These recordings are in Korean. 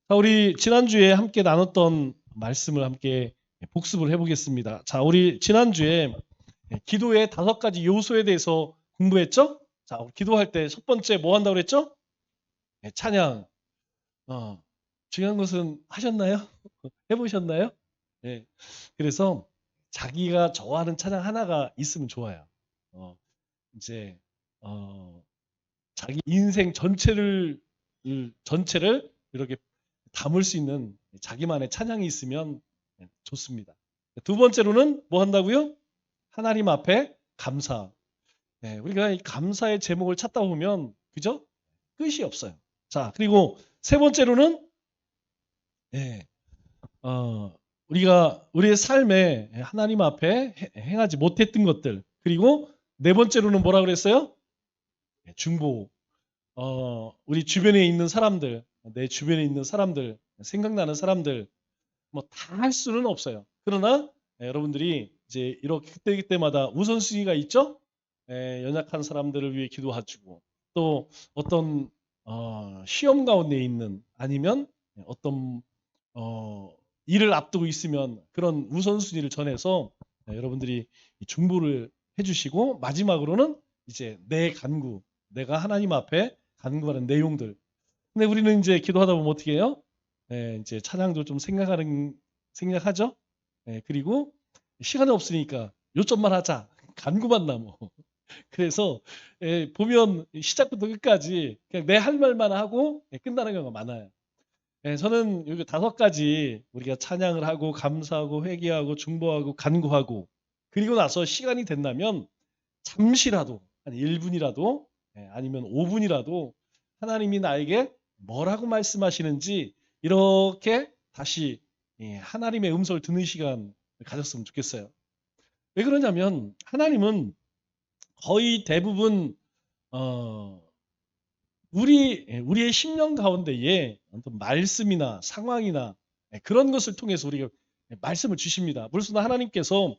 자, 우리 지난주에 함께 나눴던 말씀을 함께 복습을 해보겠습니다. 자, 우리 지난주에 기도의 5가지 요소에 대해서 공부했죠? 자, 기도할 때 첫 번째 뭐 한다고 그랬죠? 찬양. 중요한 것은 하셨나요? 해보셨나요? 네. 그래서 자기가 좋아하는 찬양 하나가 있으면 좋아요. 어, 이제 자기 인생 전체를 이렇게 담을 수 있는 자기만의 찬양이 있으면 좋습니다. 두 번째로는 뭐 한다고요? 하나님 앞에 감사. 우리가 이 감사의 제목을 찾다 보면 그죠? 끝이 없어요. 자, 그리고 세 번째로는 예, 우리가 우리의 삶에 하나님 앞에 행하지 못했던 것들. 그리고 네 번째로는 뭐라 그랬어요? 중보. 우리 주변에 있는 사람들, 내 주변에 있는 사람들, 생각나는 사람들, 뭐 다 할 수는 없어요. 그러나 여러분들이 이제 이렇게 그때마다 우선순위가 있죠? 연약한 사람들을 위해 기도하시고 또 어떤 시험 가운데 있는 아니면 어떤 일을 앞두고 있으면 그런 우선순위를 전해서 여러분들이 중보를 해주시고 마지막으로는 이제 내 간구, 내가 하나님 앞에 간구하는 내용들. 근데 우리는 이제 기도하다 보면 어떻게 해요? 이제 찬양도 좀 생각하죠. 그리고 시간이 없으니까 요점만 하자. 간구만 남어. 그래서 보면 시작부터 끝까지 그냥 내 할 말만 하고 끝나는 경우가 많아요. 저는 여기 5가지 우리가 찬양을 하고 감사하고 회개하고 중보하고 간구하고 그리고 나서 시간이 된다면 잠시라도 한 1분이라도 아니면 5분이라도 하나님이 나에게 뭐라고 말씀하시는지 이렇게 다시 하나님의 음성을 듣는 시간 가졌으면 좋겠어요. 왜 그러냐면 하나님은 거의 대부분 어, 우리의 심령 가운데에 어떤 말씀이나 상황이나 그런 것을 통해서 우리가 말씀을 주십니다. 물론 하나님께서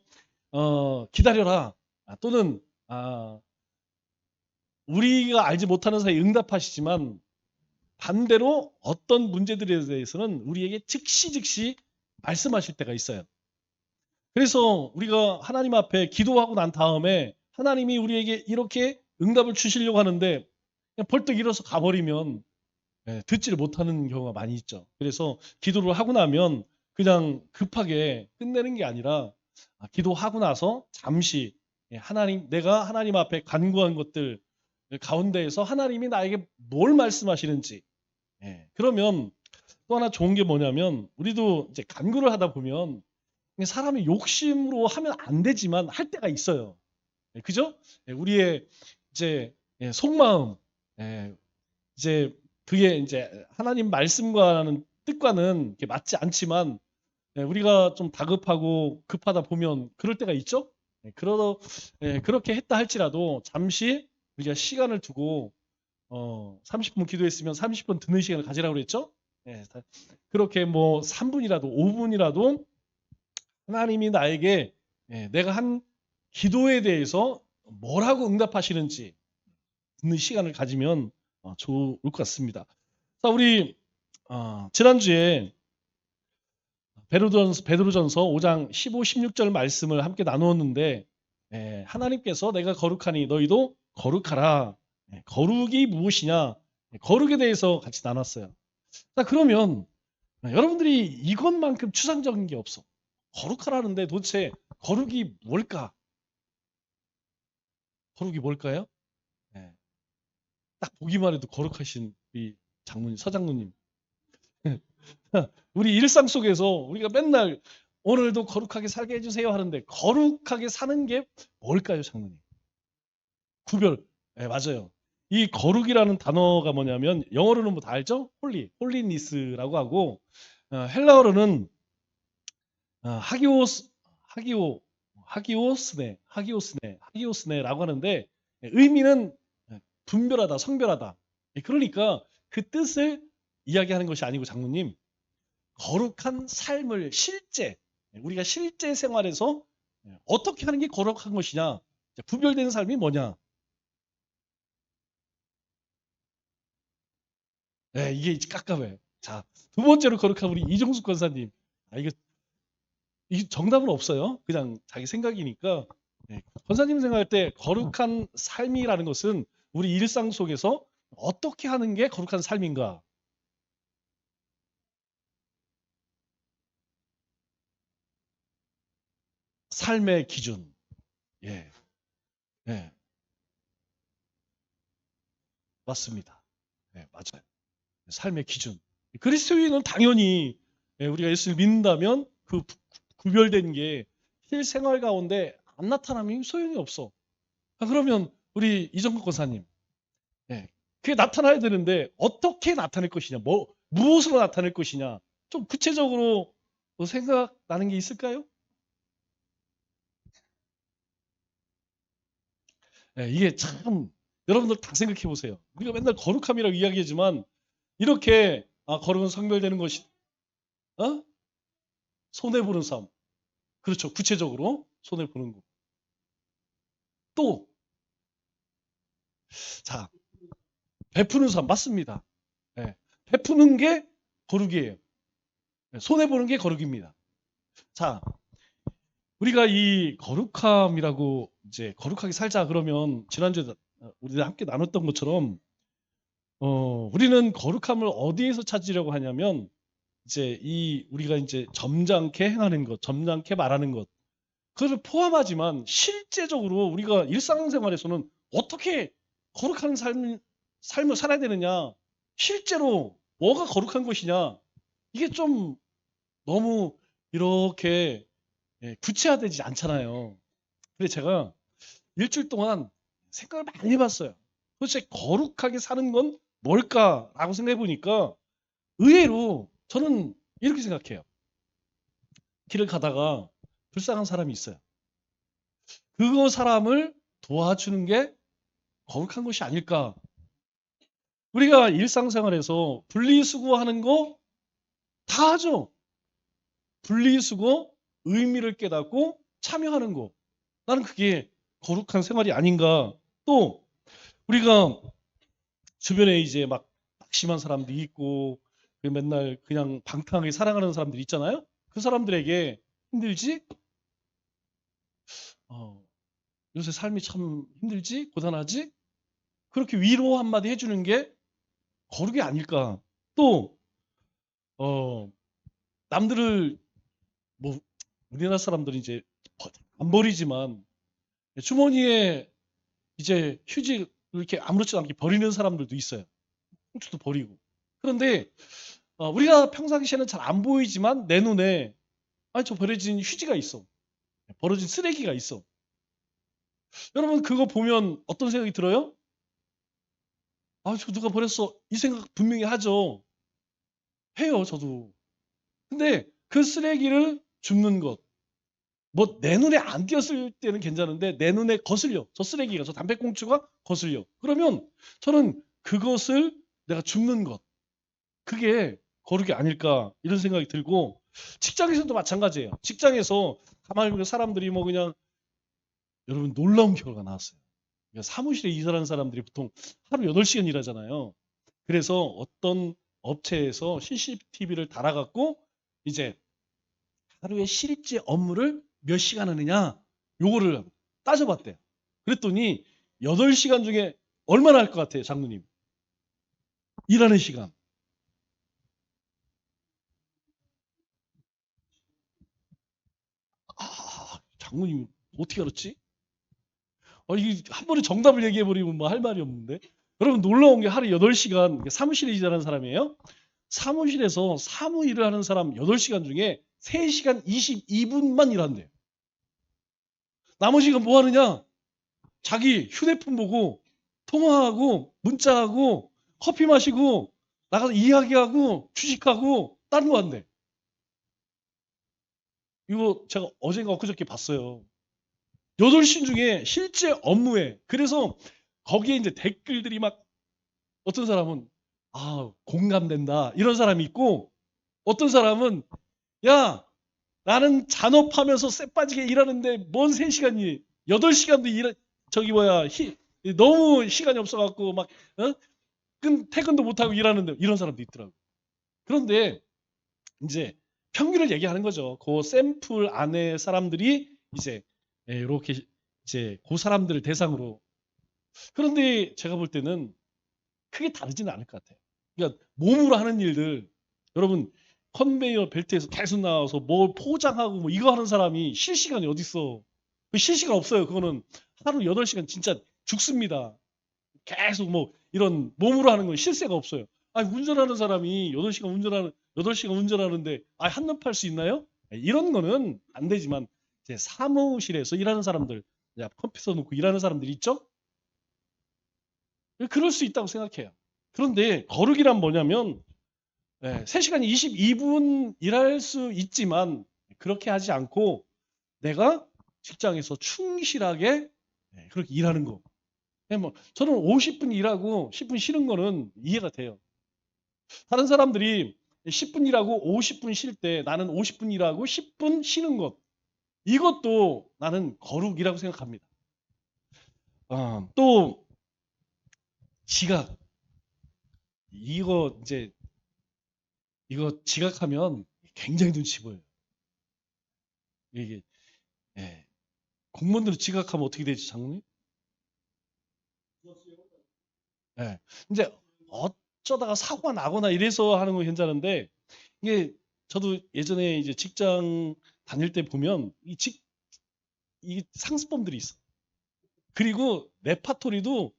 기다려라 또는 우리가 알지 못하는 사이에 응답하시지만 반대로 어떤 문제들에 대해서는 우리에게 즉시 말씀하실 때가 있어요. 그래서 우리가 하나님 앞에 기도하고 난 다음에 하나님이 우리에게 이렇게 응답을 주시려고 하는데 그냥 벌떡 일어서 가버리면 듣지를 못하는 경우가 많이 있죠. 그래서 기도를 하고 나면 그냥 급하게 끝내는 게 아니라 기도하고 나서 잠시 내가 하나님 앞에 간구한 것들 가운데에서 하나님이 나에게 뭘 말씀하시는지 그러면 또 하나 좋은 게 뭐냐면 우리도 이제 간구를 하다 보면 사람이 욕심으로 하면 안 되지만 할 때가 있어요. 그죠? 우리의 이제 속마음 이제 그게 이제 하나님 말씀과는 뜻과는 맞지 않지만 우리가 좀 다급하고 급하다 보면 그럴 때가 있죠. 그렇게 했다 할지라도 잠시 우리가 시간을 두고 30분 기도했으면 30분 듣는 시간을 가지라고 그랬죠. 그렇게 뭐 3분이라도 5분이라도 하나님이 나에게 내가 한 기도에 대해서 뭐라고 응답하시는지 듣는 시간을 가지면 좋을 것 같습니다. 자, 우리 지난주에 베드로전서 5장 15, 16절 말씀을 함께 나누었는데 하나님께서 내가 거룩하니 너희도 거룩하라. 거룩이 무엇이냐? 거룩에 대해서 같이 나눴어요. 자, 그러면 여러분들이 이것만큼 추상적인 게 없어. 거룩하라는데 도대체 거룩이 뭘까? 거룩이 뭘까요? 딱 보기만 해도 거룩하신 우리 서장로님. 우리 일상 속에서 우리가 맨날 오늘도 거룩하게 살게 해주세요 하는데 거룩하게 사는 게 뭘까요, 장로님? 구별. 맞아요. 이 거룩이라는 단어가 뭐냐면 영어로는 뭐 다 알죠? 홀리니스라고 하고 헬라어로는 하기오스, 하기오, 하기오스네라고 하는데 의미는 분별하다, 성별하다. 그러니까 그 뜻을 이야기하는 것이 아니고 장로님 거룩한 삶을 우리가 실제 생활에서 어떻게 하는 게 거룩한 것이냐 구별되는 삶이 뭐냐 이게 깝깝해. 자, 두 번째로 거룩한 우리 이종숙 권사님. 이게 정답은 없어요. 그냥 자기 생각이니까. 네. 권사님 생각할 때 거룩한 삶이라는 것은 우리 일상 속에서 어떻게 하는 게 거룩한 삶인가? 삶의 기준. 예. 예. 맞습니다. 예, 맞아요. 삶의 기준. 그리스도인은 당연히 우리가 예수를 믿는다면 그 구별된 게 실생활 가운데 안 나타나면 소용이 없어. 그러면 우리 이정국 권사님, 그게 나타나야 되는데 어떻게 나타낼 것이냐, 무엇으로 나타낼 것이냐, 좀 구체적으로 뭐 생각나는 게 있을까요? 이게 참 여러분들 다 생각해 보세요. 우리가 맨날 거룩함이라고 이야기하지만 이렇게 거룩은 성별되는 것이 어? 손해 보는 삶. 그렇죠. 구체적으로 손해 보는 거. 또 자, 베푸는 삶 맞습니다. 예. 베푸는 게 거룩이에요. 손해 보는 게 거룩입니다. 자, 우리가 이 거룩함이라고 이제 거룩하게 살자 그러면 지난주에 우리가 함께 나눴던 것처럼 우리는 거룩함을 어디에서 찾으려고 하냐면 이제 우리가 이제 점잖게 행하는 것, 점잖게 말하는 것, 그것을 포함하지만 실제적으로 우리가 일상생활에서는 어떻게 거룩한 삶을 살아야 되느냐, 실제로 뭐가 거룩한 것이냐, 이게 좀 너무 이렇게 구체화되지 않잖아요. 그래서 제가 일주일 동안 생각을 많이 해봤어요. 도대체 거룩하게 사는 건 뭘까라고 생각해 보니까 의외로 저는 이렇게 생각해요. 길을 가다가 불쌍한 사람이 있어요. 그 사람을 도와주는 게 거룩한 것이 아닐까. 우리가 일상생활에서 분리수거하는 거 다 하죠. 분리수거, 의미를 깨닫고 참여하는 거. 나는 그게 거룩한 생활이 아닌가. 또 우리가 주변에 이제 막 낙심한 사람도 있고 맨날 그냥 방탕하게 살아가는 사람들 있잖아요. 그 사람들에게 힘들지? 어, 요새 삶이 참 힘들지? 고단하지? 그렇게 위로 한마디 해주는 게 거룩이 아닐까. 또 어, 남들을 뭐 우리나라 사람들은 이제 안 버리지만 주머니에 이제 휴지 이렇게 아무렇지도 않게 버리는 사람들도 있어요. 홍초도 버리고. 그런데 우리가 평상시에는 잘 안 보이지만 내 눈에 저 버려진 휴지가 있어. 버려진 쓰레기가 있어. 여러분 그거 보면 어떤 생각이 들어요? 저 누가 버렸어. 이 생각 분명히 하죠. 해요, 저도. 근데 그 쓰레기를 줍는 것. 뭐 내 눈에 안 띄었을 때는 괜찮은데 내 눈에 거슬려. 저 쓰레기가, 저 담배꽁초가 거슬려. 그러면 저는 그것을 내가 줍는 것. 그게 거룩이 아닐까 이런 생각이 들고 직장에서도 마찬가지예요. 직장에서 가만히 보면 사람들이 뭐 그냥 여러분 놀라운 결과가 나왔어요. 그러니까 사무실에 이사하는 사람들이 보통 하루 8시간 일하잖아요. 그래서 어떤 업체에서 CCTV를 달아갖고 이제 하루에 실제 업무를 몇 시간 하느냐 요거를 따져봤대요. 그랬더니 8시간 중에 얼마나 할 것 같아요, 장로님? 일하는 시간. 장로님 어떻게 알았지? 이게 한 번에 정답을 얘기해버리면 뭐 할 말이 없는데. 여러분 놀라운 게 하루 8시간 사무실에 일하는 사람이에요. 사무실에서 사무 일을 하는 사람 8시간 중에 3시간 22분만 일한대요. 나머지 시간 뭐 하느냐? 자기 휴대폰 보고 통화하고 문자하고 커피 마시고 나가서 이야기하고 주식하고 다른 거 한대. 이거 제가 어젠가 엊그저께 봤어요. 8시 중에 실제 업무에 그래서 거기에 이제 댓글들이 막 어떤 사람은 공감된다 이런 사람이 있고 어떤 사람은 야 나는 잔업하면서 쎄 빠지게 일하는데 뭔 3시간이 8시간도 저기 뭐야 너무 시간이 없어갖고 막 퇴근도 못하고 일하는데 이런 사람도 있더라고. 그런데 이제 평균을 얘기하는 거죠. 그 샘플 안에 사람들이 이제 이렇게 이제 그 사람들을 대상으로. 그런데 제가 볼 때는 크게 다르지는 않을 것 같아요. 그러니까 몸으로 하는 일들, 여러분 컨베이어 벨트에서 계속 나와서 뭘 포장하고 뭐 이거 하는 사람이 쉴 시간이 어딨어. 쉴 시간 없어요. 그거는 하루 8시간 진짜 죽습니다. 계속 뭐 이런 몸으로 하는 건 쉴 새가 없어요. 아니 운전하는 사람이 8시간 운전하는데 한눈 팔 수 있나요? 이런 거는 안 되지만 이제 사무실에서 일하는 사람들, 컴퓨터 놓고 일하는 사람들 있죠? 그럴 수 있다고 생각해요. 그런데 거룩이란 뭐냐면 3시간 22분 일할 수 있지만 그렇게 하지 않고 내가 직장에서 충실하게 그렇게 일하는 거. 뭐 저는 50분 일하고 10분 쉬는 거는 이해가 돼요. 다른 사람들이 10분 일하고 50분 쉴 때 나는 50분 일하고 10분 쉬는 것. 이것도 나는 거룩이라고 생각합니다. 또 지각. 이거 지각하면 굉장히 눈치 보여요. 이게 공무원들은 지각하면 어떻게 되지, 장로님? 이제 어쩌다가 사고가 나거나 이래서 하는 건 괜찮은데 이게 저도 예전에 이제 직장 다닐 때 보면 이 상습범들이 있어. 그리고 레파토리도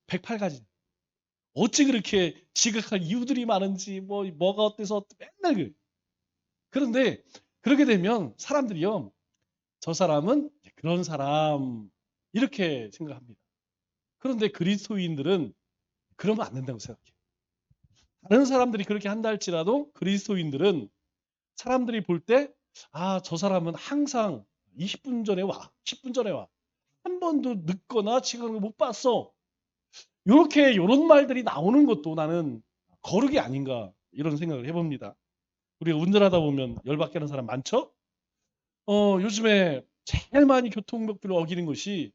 108가지. 어찌 그렇게 지각할 이유들이 많은지 뭐가 어때서 맨날 그래. 그런데 그렇게 되면 사람들이요. 저 사람은 그런 사람 이렇게 생각합니다. 그런데 그리스도인들은 그러면 안 된다고 생각해요. 다른 사람들이 그렇게 한다 할지라도 그리스도인들은 사람들이 볼 때 저 사람은 항상 20분 전에 와. 10분 전에 와. 한 번도 늦거나 지각을 못 봤어. 요런 말들이 나오는 것도 나는 거룩이 아닌가 이런 생각을 해봅니다. 우리가 운전하다 보면 열받게 하는 사람 많죠? 요즘에 제일 많이 교통법규를 어기는 것이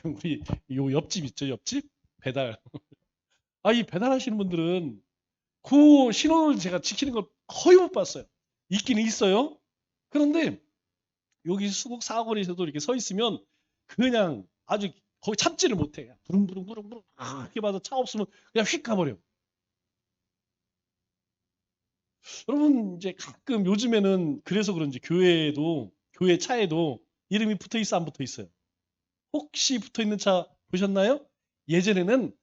우리 요 옆집 있죠, 옆집? 배달. 이 배달하시는 분들은 그 신호를 제가 지키는 걸 거의 못 봤어요. 있기는 있어요. 그런데 여기 수국 사거리에서도 이렇게 서 있으면 그냥 아주 거기 참지를 못해. 부릉부릉부릉부릉 이렇게 봐서 차 없으면 그냥 휙 가버려. 여러분 이제 가끔 요즘에는 그래서 그런지 교회 차에도 이름이 붙어 있어 안 붙어 있어요. 혹시 붙어 있는 차 보셨나요? 예전에는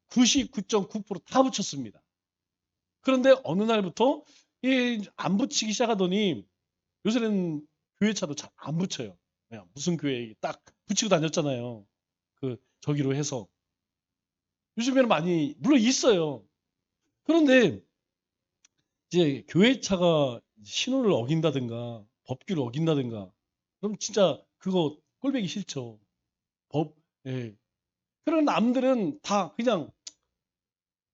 99.9%다 붙였습니다. 그런데 어느 날부터 안 붙이기 시작하더니 요새는 교회 차도 잘 안 붙여요. 그냥 무슨 교회 딱 붙이고 다녔잖아요. 저기로 해서 요즘에는 많이 물론 있어요. 그런데 이제 교회 차가 신호를 어긴다든가 법규를 어긴다든가 그럼 진짜 그거 꼴보기 싫죠. 법 예. 그런 남들은 다 그냥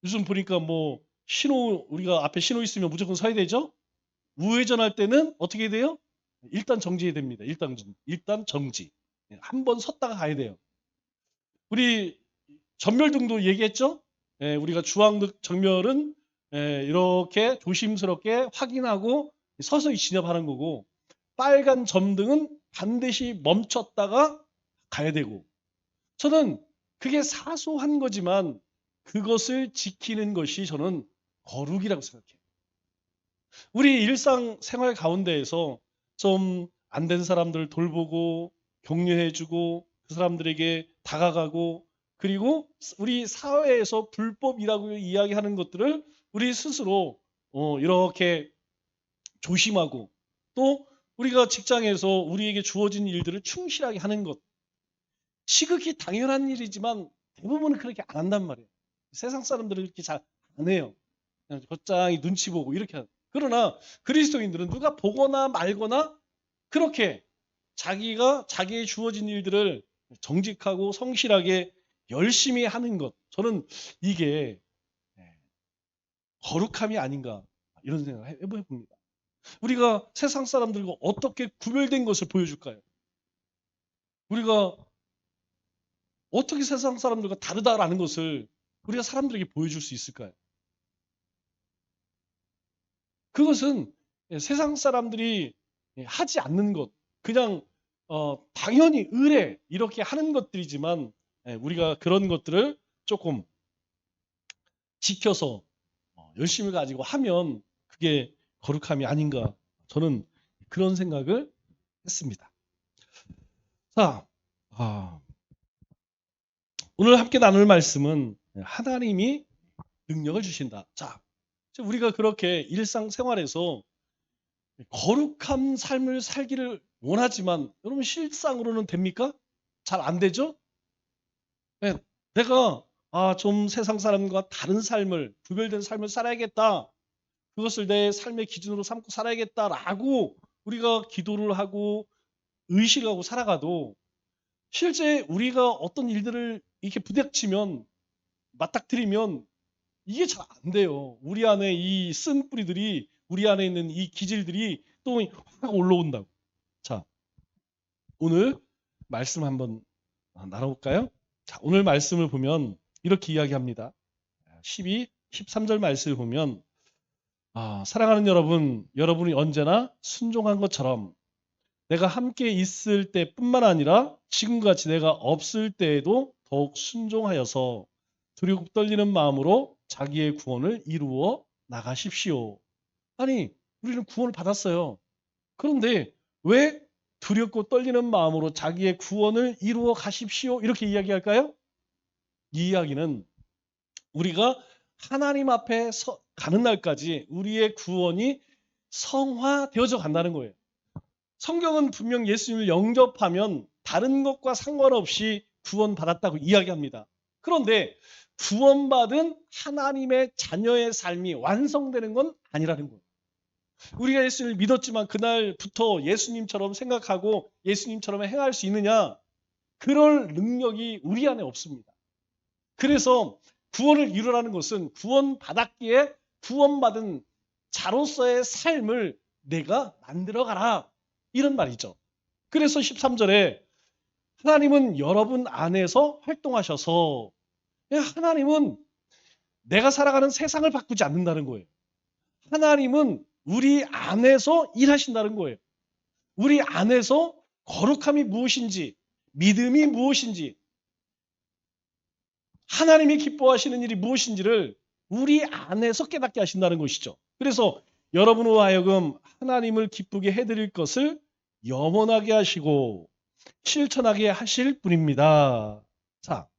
요즘 보니까 뭐 신호 우리가 앞에 신호 있으면 무조건 서야 되죠? 우회전할 때는 어떻게 돼요? 일단 정지해야 됩니다. 일단 정지. 한 번 섰다가 가야 돼요. 우리 전멸등도 얘기했죠? 우리가 주황등 정멸은 이렇게 조심스럽게 확인하고 서서히 진입하는 거고 빨간 점등은 반드시 멈췄다가 가야 되고 저는 그게 사소한 거지만 그것을 지키는 것이 저는 거룩이라고 생각해요. 우리 일상 생활 가운데에서 좀 안 된 사람들 돌보고 격려해주고 그 사람들에게 다가가고 그리고 우리 사회에서 불법이라고 이야기하는 것들을 우리 스스로 이렇게 조심하고 또 우리가 직장에서 우리에게 주어진 일들을 충실하게 하는 것 시극이 당연한 일이지만 대부분은 그렇게 안 한단 말이에요. 세상 사람들은 이렇게 잘 안 해요. 그냥 곧장이 눈치 보고 이렇게 그러나 그리스도인들은 누가 보거나 말거나 그렇게 자기의 주어진 일들을 정직하고 성실하게 열심히 하는 것. 저는 이게 거룩함이 아닌가 이런 생각을 해봅니다. 우리가 세상 사람들과 어떻게 구별된 것을 보여줄까요? 우리가 어떻게 세상 사람들과 다르다라는 것을 우리가 사람들에게 보여줄 수 있을까요? 그것은 세상 사람들이 하지 않는 것, 그냥 당연히 의례 이렇게 하는 것들이지만 우리가 그런 것들을 조금 지켜서 열심을 가지고 하면 그게 거룩함이 아닌가, 저는 그런 생각을 했습니다. 자, 오늘 함께 나눌 말씀은 하나님이 능력을 주신다. 자, 우리가 그렇게 일상생활에서 거룩한 삶을 살기를 원하지만 여러분 실상으로는 됩니까? 잘 안 되죠? 네, 내가 좀 세상 사람과 다른 삶을, 구별된 삶을 살아야겠다. 그것을 내 삶의 기준으로 삼고 살아야겠다라고 우리가 기도를 하고 의식하고 살아가도 실제 우리가 어떤 일들을 이렇게 부닥치면, 맞닥뜨리면 이게 잘 안 돼요. 우리 안에 이 쓴 뿌리들이, 우리 안에 있는 이 기질들이 또 확 올라온다고. 자, 오늘 말씀 한번 나눠볼까요? 자, 오늘 말씀을 보면 이렇게 이야기합니다. 12, 13절 말씀을 보면 사랑하는 여러분, 여러분이 언제나 순종한 것처럼 내가 함께 있을 때뿐만 아니라 지금같이 내가 없을 때에도 더욱 순종하여서 두렵고 떨리는 마음으로 자기의 구원을 이루어 나가십시오. 아니, 우리는 구원을 받았어요. 그런데 왜 두렵고 떨리는 마음으로 자기의 구원을 이루어 가십시오? 이렇게 이야기할까요? 이 이야기는 우리가 하나님 앞에 가는 날까지 우리의 구원이 성화되어져 간다는 거예요. 성경은 분명 예수님을 영접하면 다른 것과 상관없이 구원받았다고 이야기합니다. 그런데 구원받은 하나님의 자녀의 삶이 완성되는 건 아니라는 거예요. 우리가 예수님을 믿었지만 그날부터 예수님처럼 생각하고 예수님처럼 행할 수 있느냐? 그럴 능력이 우리 안에 없습니다. 그래서 구원을 이루라는 것은 구원받았기에 구원받은 자로서의 삶을 내가 만들어가라, 이런 말이죠. 그래서 13절에 하나님은 여러분 안에서 활동하셔서, 하나님은 내가 살아가는 세상을 바꾸지 않는다는 거예요. 하나님은 우리 안에서 일하신다는 거예요. 우리 안에서 거룩함이 무엇인지, 믿음이 무엇인지, 하나님이 기뻐하시는 일이 무엇인지를 우리 안에서 깨닫게 하신다는 것이죠. 그래서 여러분으로 하여금 하나님을 기쁘게 해드릴 것을 염원하게 하시고 실천하게 하실 분입니다. 자,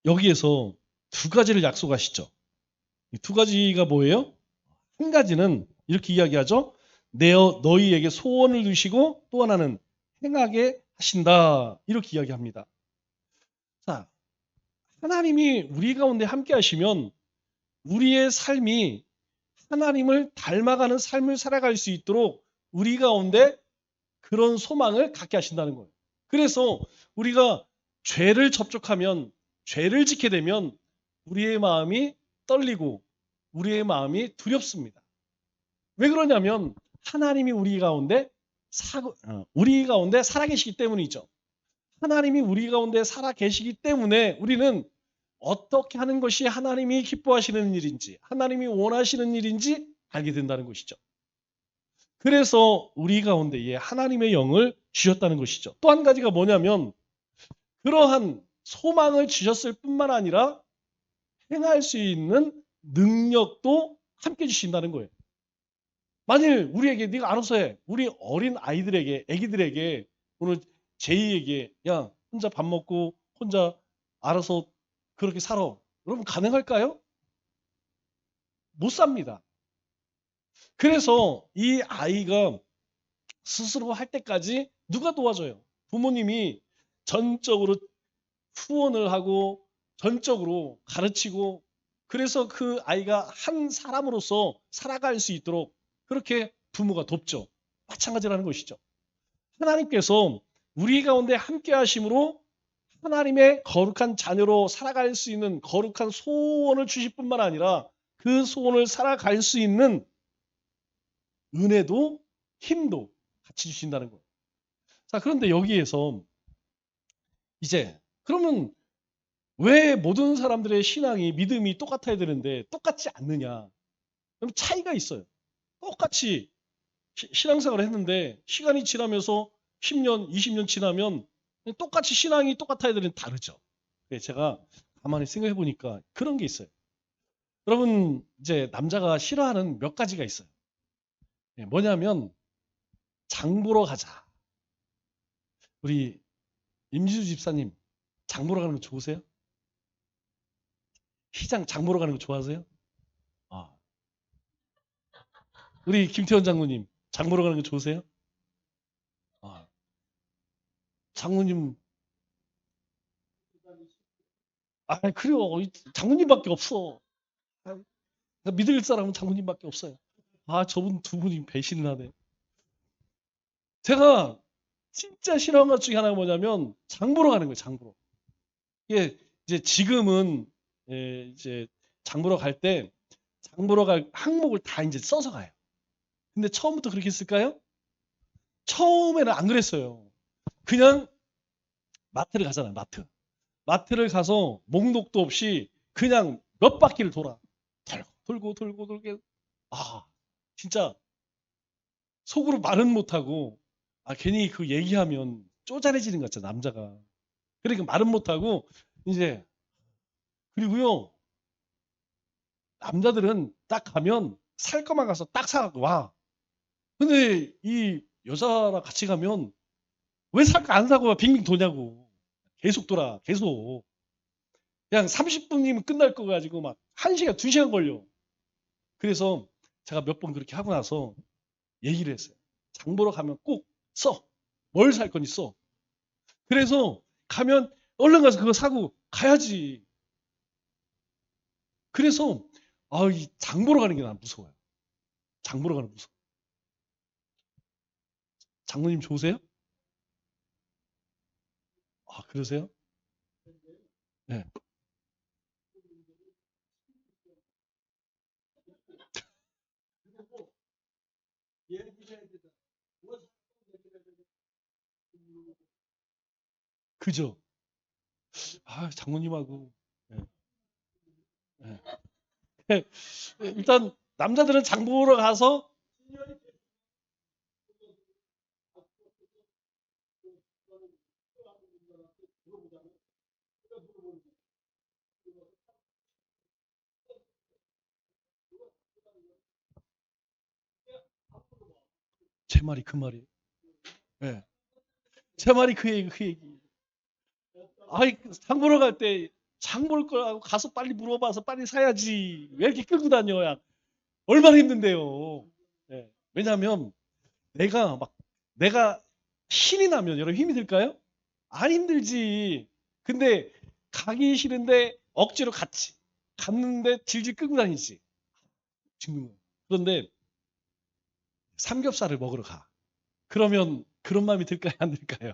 여기에서 두 가지를 약속하시죠. 이 두 가지가 뭐예요? 한 가지는 이렇게 이야기하죠. 너희에게 소원을 두시고 또 하나는 행하게 하신다, 이렇게 이야기합니다. 자, 하나님이 우리 가운데 함께 하시면 우리의 삶이 하나님을 닮아가는 삶을 살아갈 수 있도록 우리 가운데 그런 소망을 갖게 하신다는 거예요. 그래서 우리가 죄를 접촉하면, 죄를 짓게 되면 우리의 마음이 떨리고 우리의 마음이 두렵습니다. 왜 그러냐면 하나님이 우리 가운데 살아계시기 때문이죠. 하나님이 우리 가운데 살아계시기 때문에 우리는 어떻게 하는 것이 하나님이 기뻐하시는 일인지, 하나님이 원하시는 일인지 알게 된다는 것이죠. 그래서 우리 가운데에 하나님의 영을 주셨다는 것이죠. 또 한 가지가 뭐냐면 그러한 소망을 주셨을 뿐만 아니라 행할 수 있는 능력도 함께 주신다는 거예요. 만일 우리에게 네가 알아서 해. 우리 어린 아이들에게, 애기들에게, 오늘 제이에게 야 혼자 밥 먹고 혼자 알아서 그렇게 살아. 여러분 가능할까요? 못 삽니다. 그래서 이 아이가 스스로 할 때까지 누가 도와줘요? 부모님이 전적으로 후원을 하고 전적으로 가르치고, 그래서 그 아이가 한 사람으로서 살아갈 수 있도록 그렇게 부모가 돕죠. 마찬가지라는 것이죠. 하나님께서 우리 가운데 함께 하심으로 하나님의 거룩한 자녀로 살아갈 수 있는 거룩한 소원을 주실 뿐만 아니라 그 소원을 살아갈 수 있는 은혜도 힘도 같이 주신다는 거예요. 자, 그런데 여기에서 이제 그러면 왜 모든 사람들의 신앙이, 믿음이 똑같아야 되는데 똑같지 않느냐? 그럼 차이가 있어요. 똑같이 신앙생활을 했는데 시간이 지나면서 10년, 20년 지나면 똑같이 신앙이 똑같아야 되는 다르죠. 제가 가만히 생각해 보니까 그런 게 있어요. 여러분 이제 남자가 싫어하는 몇 가지가 있어요. 뭐냐면 장 보러 가자. 우리 임지수 집사님 장 보러 가는 거 좋으세요? 시장 장 보러 가는 거 좋아하세요? 아, 우리 김태원 장로님 장 보러 가는 거 좋으세요? 아, 장로님 그래요. 장로님밖에 없어. 아, 믿을 사람은 장로님밖에 없어요. 저분 두 분이 배신을 하네. 제가 진짜 싫어하는 것 중에 하나가 뭐냐면 장 보러 가는 거예요. 장 보러. 이게 이제 지금은 이제 장 보러 갈 때 장 보러 갈 항목을 다 이제 써서 가요. 근데 처음부터 그렇게 했을까요? 처음에는 안 그랬어요. 그냥 마트를 가잖아요. 마트. 마트를 가서 목록도 없이 그냥 몇 바퀴를 돌아. 돌고. 진짜 속으로 말은 못하고 괜히 그 얘기하면 쪼잔해지는 것 같잖아 남자가. 그러니까 말은 못하고 이제 그리고요 남자들은 딱 가면 살 것만 가서 딱 사갖고 와. 근데 이 여자랑 같이 가면 왜 살 거 안 사고 와 빙빙 도냐고. 계속 돌아 계속. 그냥 30분이면 끝날 거 가지고 막 1시간 2시간 걸려. 그래서 제가 몇 번 그렇게 하고 나서 얘기를 했어요. 장 보러 가면 꼭 써. 뭘 살 거니 써. 그래서 가면 얼른 가서 그거 사고 가야지. 그래서 이 장 보러 가는 게 난 무서워요. 장 보러 가는 거 무서워. 장모님 좋으세요? 그러세요? 네. 그죠? 장모님하고 네. 네. 일단 남자들은 장 보러 가서 제 말이 그 말이에요. 네. 제 말이 그 얘기 그 얘기. 장 보러 갈 때 장 볼 거라고 가서 빨리 물어봐서 빨리 사야지. 왜 이렇게 끌고 다녀야? 얼마나 힘든데요. 네. 왜냐하면 내가 신이 나면 여러분 힘이 들까요? 안 힘들지. 근데 가기 싫은데 억지로 갔지. 갔는데 질질 끌고 다니지. 죽는 거예요. 그런데 삼겹살을 먹으러 가. 그러면 그런 마음이 들까요? 안 들까요?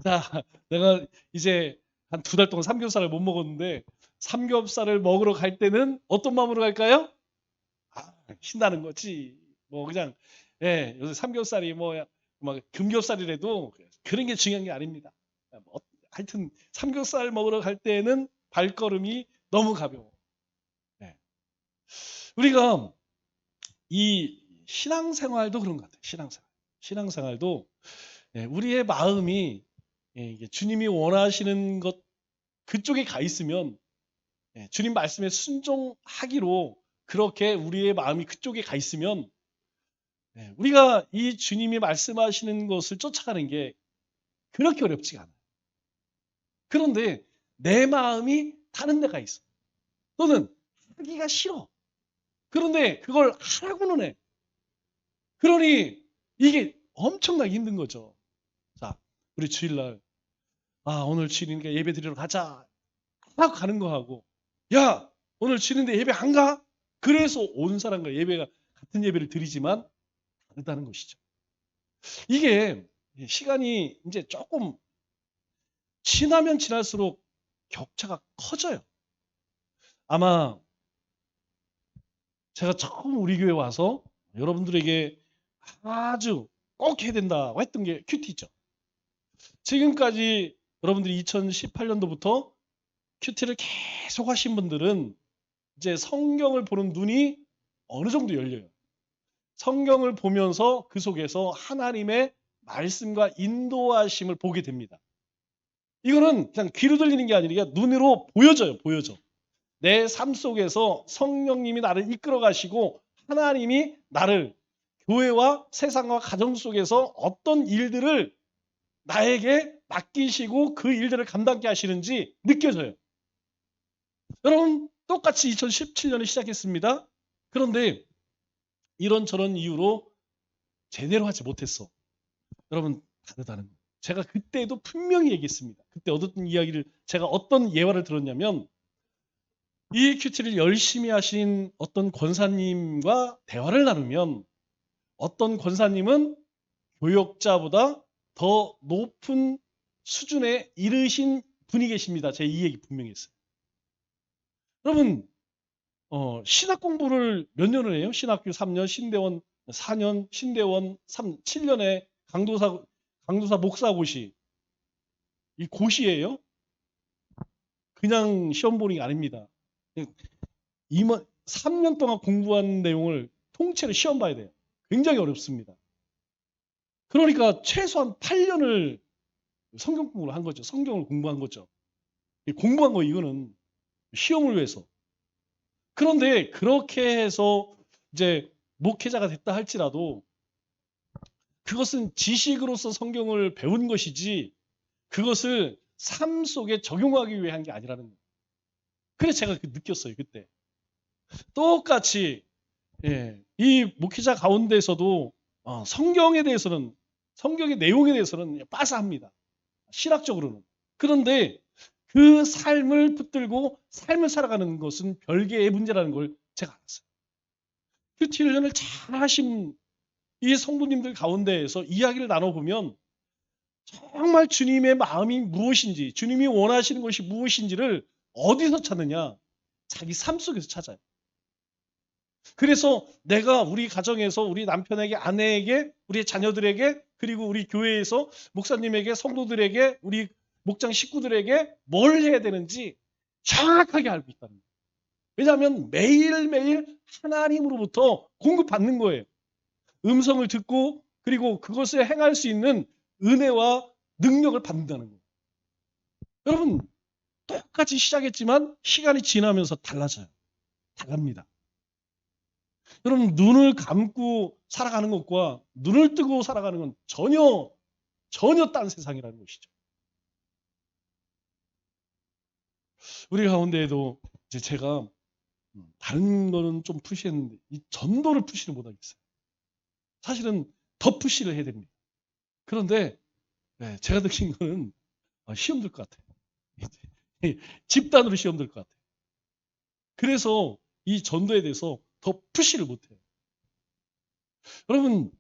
자, 내가 이제 한 2달 동안 삼겹살을 못 먹었는데 삼겹살을 먹으러 갈 때는 어떤 마음으로 갈까요? 신나는 거지. 뭐 그냥 요새 삼겹살이 막 금겹살이라도 그런 게 중요한 게 아닙니다. 하여튼 삼겹살 먹으러 갈 때는 발걸음이 너무 가벼워. 예. 우리가 이 신앙생활도 그런 것 같아요. 신앙생활도 우리의 마음이 이게 주님이 원하시는 것 그쪽에 가 있으면 주님 말씀에 순종하기로 그렇게 우리의 마음이 그쪽에 가 있으면 우리가 이 주님이 말씀하시는 것을 쫓아가는 게 그렇게 어렵지가 않아요. 그런데 내 마음이 다른 데가 있어. 또는 하기가 싫어. 그런데 그걸 하라고는 해. 그러니 이게 엄청나게 힘든 거죠. 자, 우리 주일날 오늘 주일이니까 예배 드리러 가자 하고 가는 거하고 야 오늘 주일인데 예배 안 가? 그래서 온 사람과 예배가 같은 예배를 드리지만 다르다는 것이죠. 이게 시간이 이제 조금 지나면 지날수록 격차가 커져요. 아마 제가 처음 우리 교회 와서 여러분들에게 아주 꼭 해야 된다고 했던 게 큐티죠. 지금까지 여러분들이 2018년도부터 큐티를 계속 하신 분들은 이제 성경을 보는 눈이 어느 정도 열려요. 성경을 보면서 그 속에서 하나님의 말씀과 인도하심을 보게 됩니다. 이거는 그냥 귀로 들리는 게 아니라 눈으로 보여져요. 보여져. 내 삶 속에서 성령님이 나를 이끌어 가시고 하나님이 나를 교회와 세상과 가정 속에서 어떤 일들을 나에게 맡기시고 그 일들을 감당케 하시는지 느껴져요. 여러분 똑같이 2017년에 시작했습니다. 그런데 이런저런 이유로 제대로 하지 못했어. 여러분 다르다는 거예요. 제가 그때도 분명히 얘기했습니다. 그때 어떤 이야기를 제가 어떤 예화를 들었냐면 EAQT를 열심히 하신 어떤 권사님과 대화를 나누면 어떤 권사님은 교역자보다 더 높은 수준에 이르신 분이 계십니다. 제가 이 얘기 분명히 했어요. 여러분 신학 공부를 몇 년을 해요? 신학교 3년, 신대원 4년, 신대원 7년에 강도사 목사고시. 이 고시예요? 그냥 시험 보는 게 아닙니다. 3년 동안 공부한 내용을 통째로 시험 봐야 돼요. 굉장히 어렵습니다. 그러니까 최소한 8년을 성경 공부를 한 거죠. 성경을 공부한 거죠. 공부한 거 이거는 시험을 위해서. 그런데 그렇게 해서 이제 목회자가 됐다 할지라도 그것은 지식으로서 성경을 배운 것이지 그것을 삶 속에 적용하기 위해 한 게 아니라는 거예요. 그래서 제가 느꼈어요. 그때. 똑같이 이 목회자 가운데서도 성경에 대해서는 성경의 내용에 대해서는 빠사합니다. 신학적으로는. 그런데 그 삶을 붙들고 삶을 살아가는 것은 별개의 문제라는 걸 제가 알았어요. 큐티 훈련을 잘 하신 이 성도님들 가운데에서 이야기를 나눠보면 정말 주님의 마음이 무엇인지, 주님이 원하시는 것이 무엇인지를 어디서 찾느냐? 자기 삶 속에서 찾아요. 그래서 내가 우리 가정에서 우리 남편에게, 아내에게, 우리 자녀들에게, 그리고 우리 교회에서 목사님에게, 성도들에게, 우리 목장 식구들에게 뭘 해야 되는지 정확하게 알고 있다는 거예요. 왜냐하면 매일매일 하나님으로부터 공급받는 거예요. 음성을 듣고 그리고 그것을 행할 수 있는 은혜와 능력을 받는다는 거예요. 여러분 똑같이 시작했지만 시간이 지나면서 달라져요. 달랍니다. 여러분 눈을 감고 살아가는 것과 눈을 뜨고 살아가는 건 전혀 딴 세상이라는 것이죠. 우리 가운데에도 이제 제가 다른 거는 좀 푸시했는데 이 전도를 푸시를 못하겠어요. 사실은 더 푸시를 해야 됩니다. 그런데 제가 느낀 거는 시험 들 것 같아요. 집단으로 시험 들 것 같아요. 그래서 이 전도에 대해서 더 푸시를 못해요. 여러분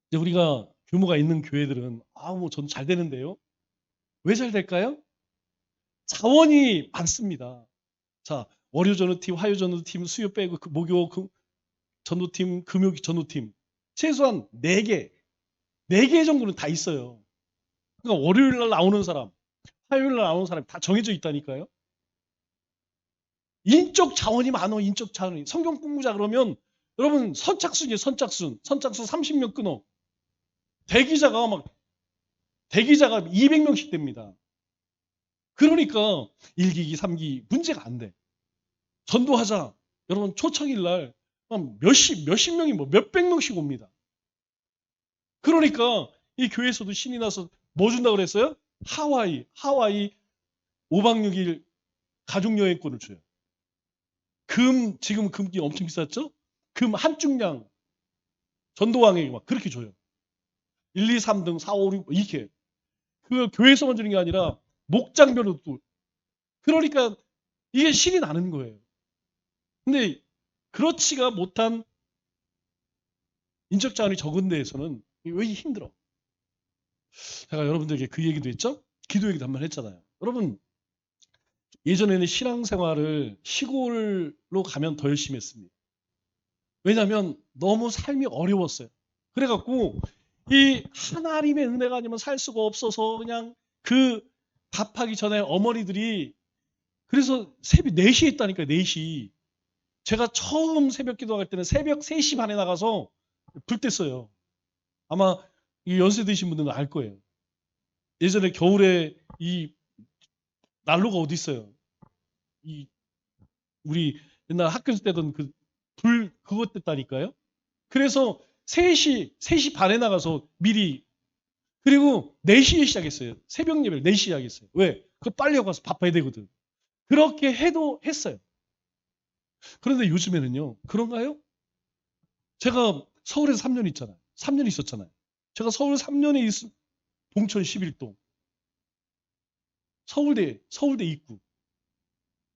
이제 우리가 규모가 있는 교회들은 뭐 전 잘 되는데요. 왜 잘 될까요? 자원이 많습니다. 자, 월요 전도팀, 화요 전도팀, 수요 빼고 목요 전도팀, 금요 전도팀 최소한 4개 정도는 다 있어요. 그러니까 월요일 날 나오는 사람, 화요일 날 나오는 사람이 다 정해져 있다니까요. 인적 자원이 많어. 인적 자원이. 성경 공부자 그러면 여러분 선착순이에요. 선착순 30명 끊어. 대기자가 200명씩 됩니다. 그러니까 1기기, 3기 문제가 안 돼. 전도하자. 여러분 초청일 날 몇십 명이 몇백 명씩 옵니다. 그러니까 이 교회에서도 신이 나서 뭐 준다고 그랬어요? 하와이 5박 6일 가족여행권을 줘요. 지금 금기 엄청 비쌌죠? 금 한 중량 전도왕에게 막 그렇게 줘요. 1, 2, 3등 4, 5, 6 이렇게. 그 교회에서만 주는 게 아니라 목장별로도. 그러니까 이게 신이 나는 거예요. 근데 그렇지가 못한 인적 자원이 적은 데에서는 왜 힘들어? 제가 여러분들에게 그 얘기도 했죠? 기도 얘기도 한번 했잖아요. 여러분 예전에는 신앙생활을 시골로 가면 더 열심히 했습니다. 왜냐하면 너무 삶이 어려웠어요. 그래갖고 이 하나님의 은혜가 아니면 살 수가 없어서 그냥 그 밥하기 전에 어머니들이 그래서 새벽 4시에 했다니까요. 4시. 제가 처음 새벽 기도할 때는 새벽 3시 반에 나가서 불 뗐어요. 아마 이 연세 드신 분들은 알 거예요. 예전에 겨울에 이 난로가 어디 있어요? 이 우리 옛날 학교 때던 그 불 그것 뗐다니까요. 그래서 3시 반에 나가서 미리 그리고 4시에 시작했어요. 새벽 예배를 4시에 시작했어요. 왜? 그거 빨리 하고 가서 바빠야 되거든. 그렇게 해도 했어요. 그런데 요즘에는요. 그런가요? 제가 서울에서 3년 있잖아요. 3년 있었잖아요. 제가 서울 3년에 봉천 11동. 서울대 입구.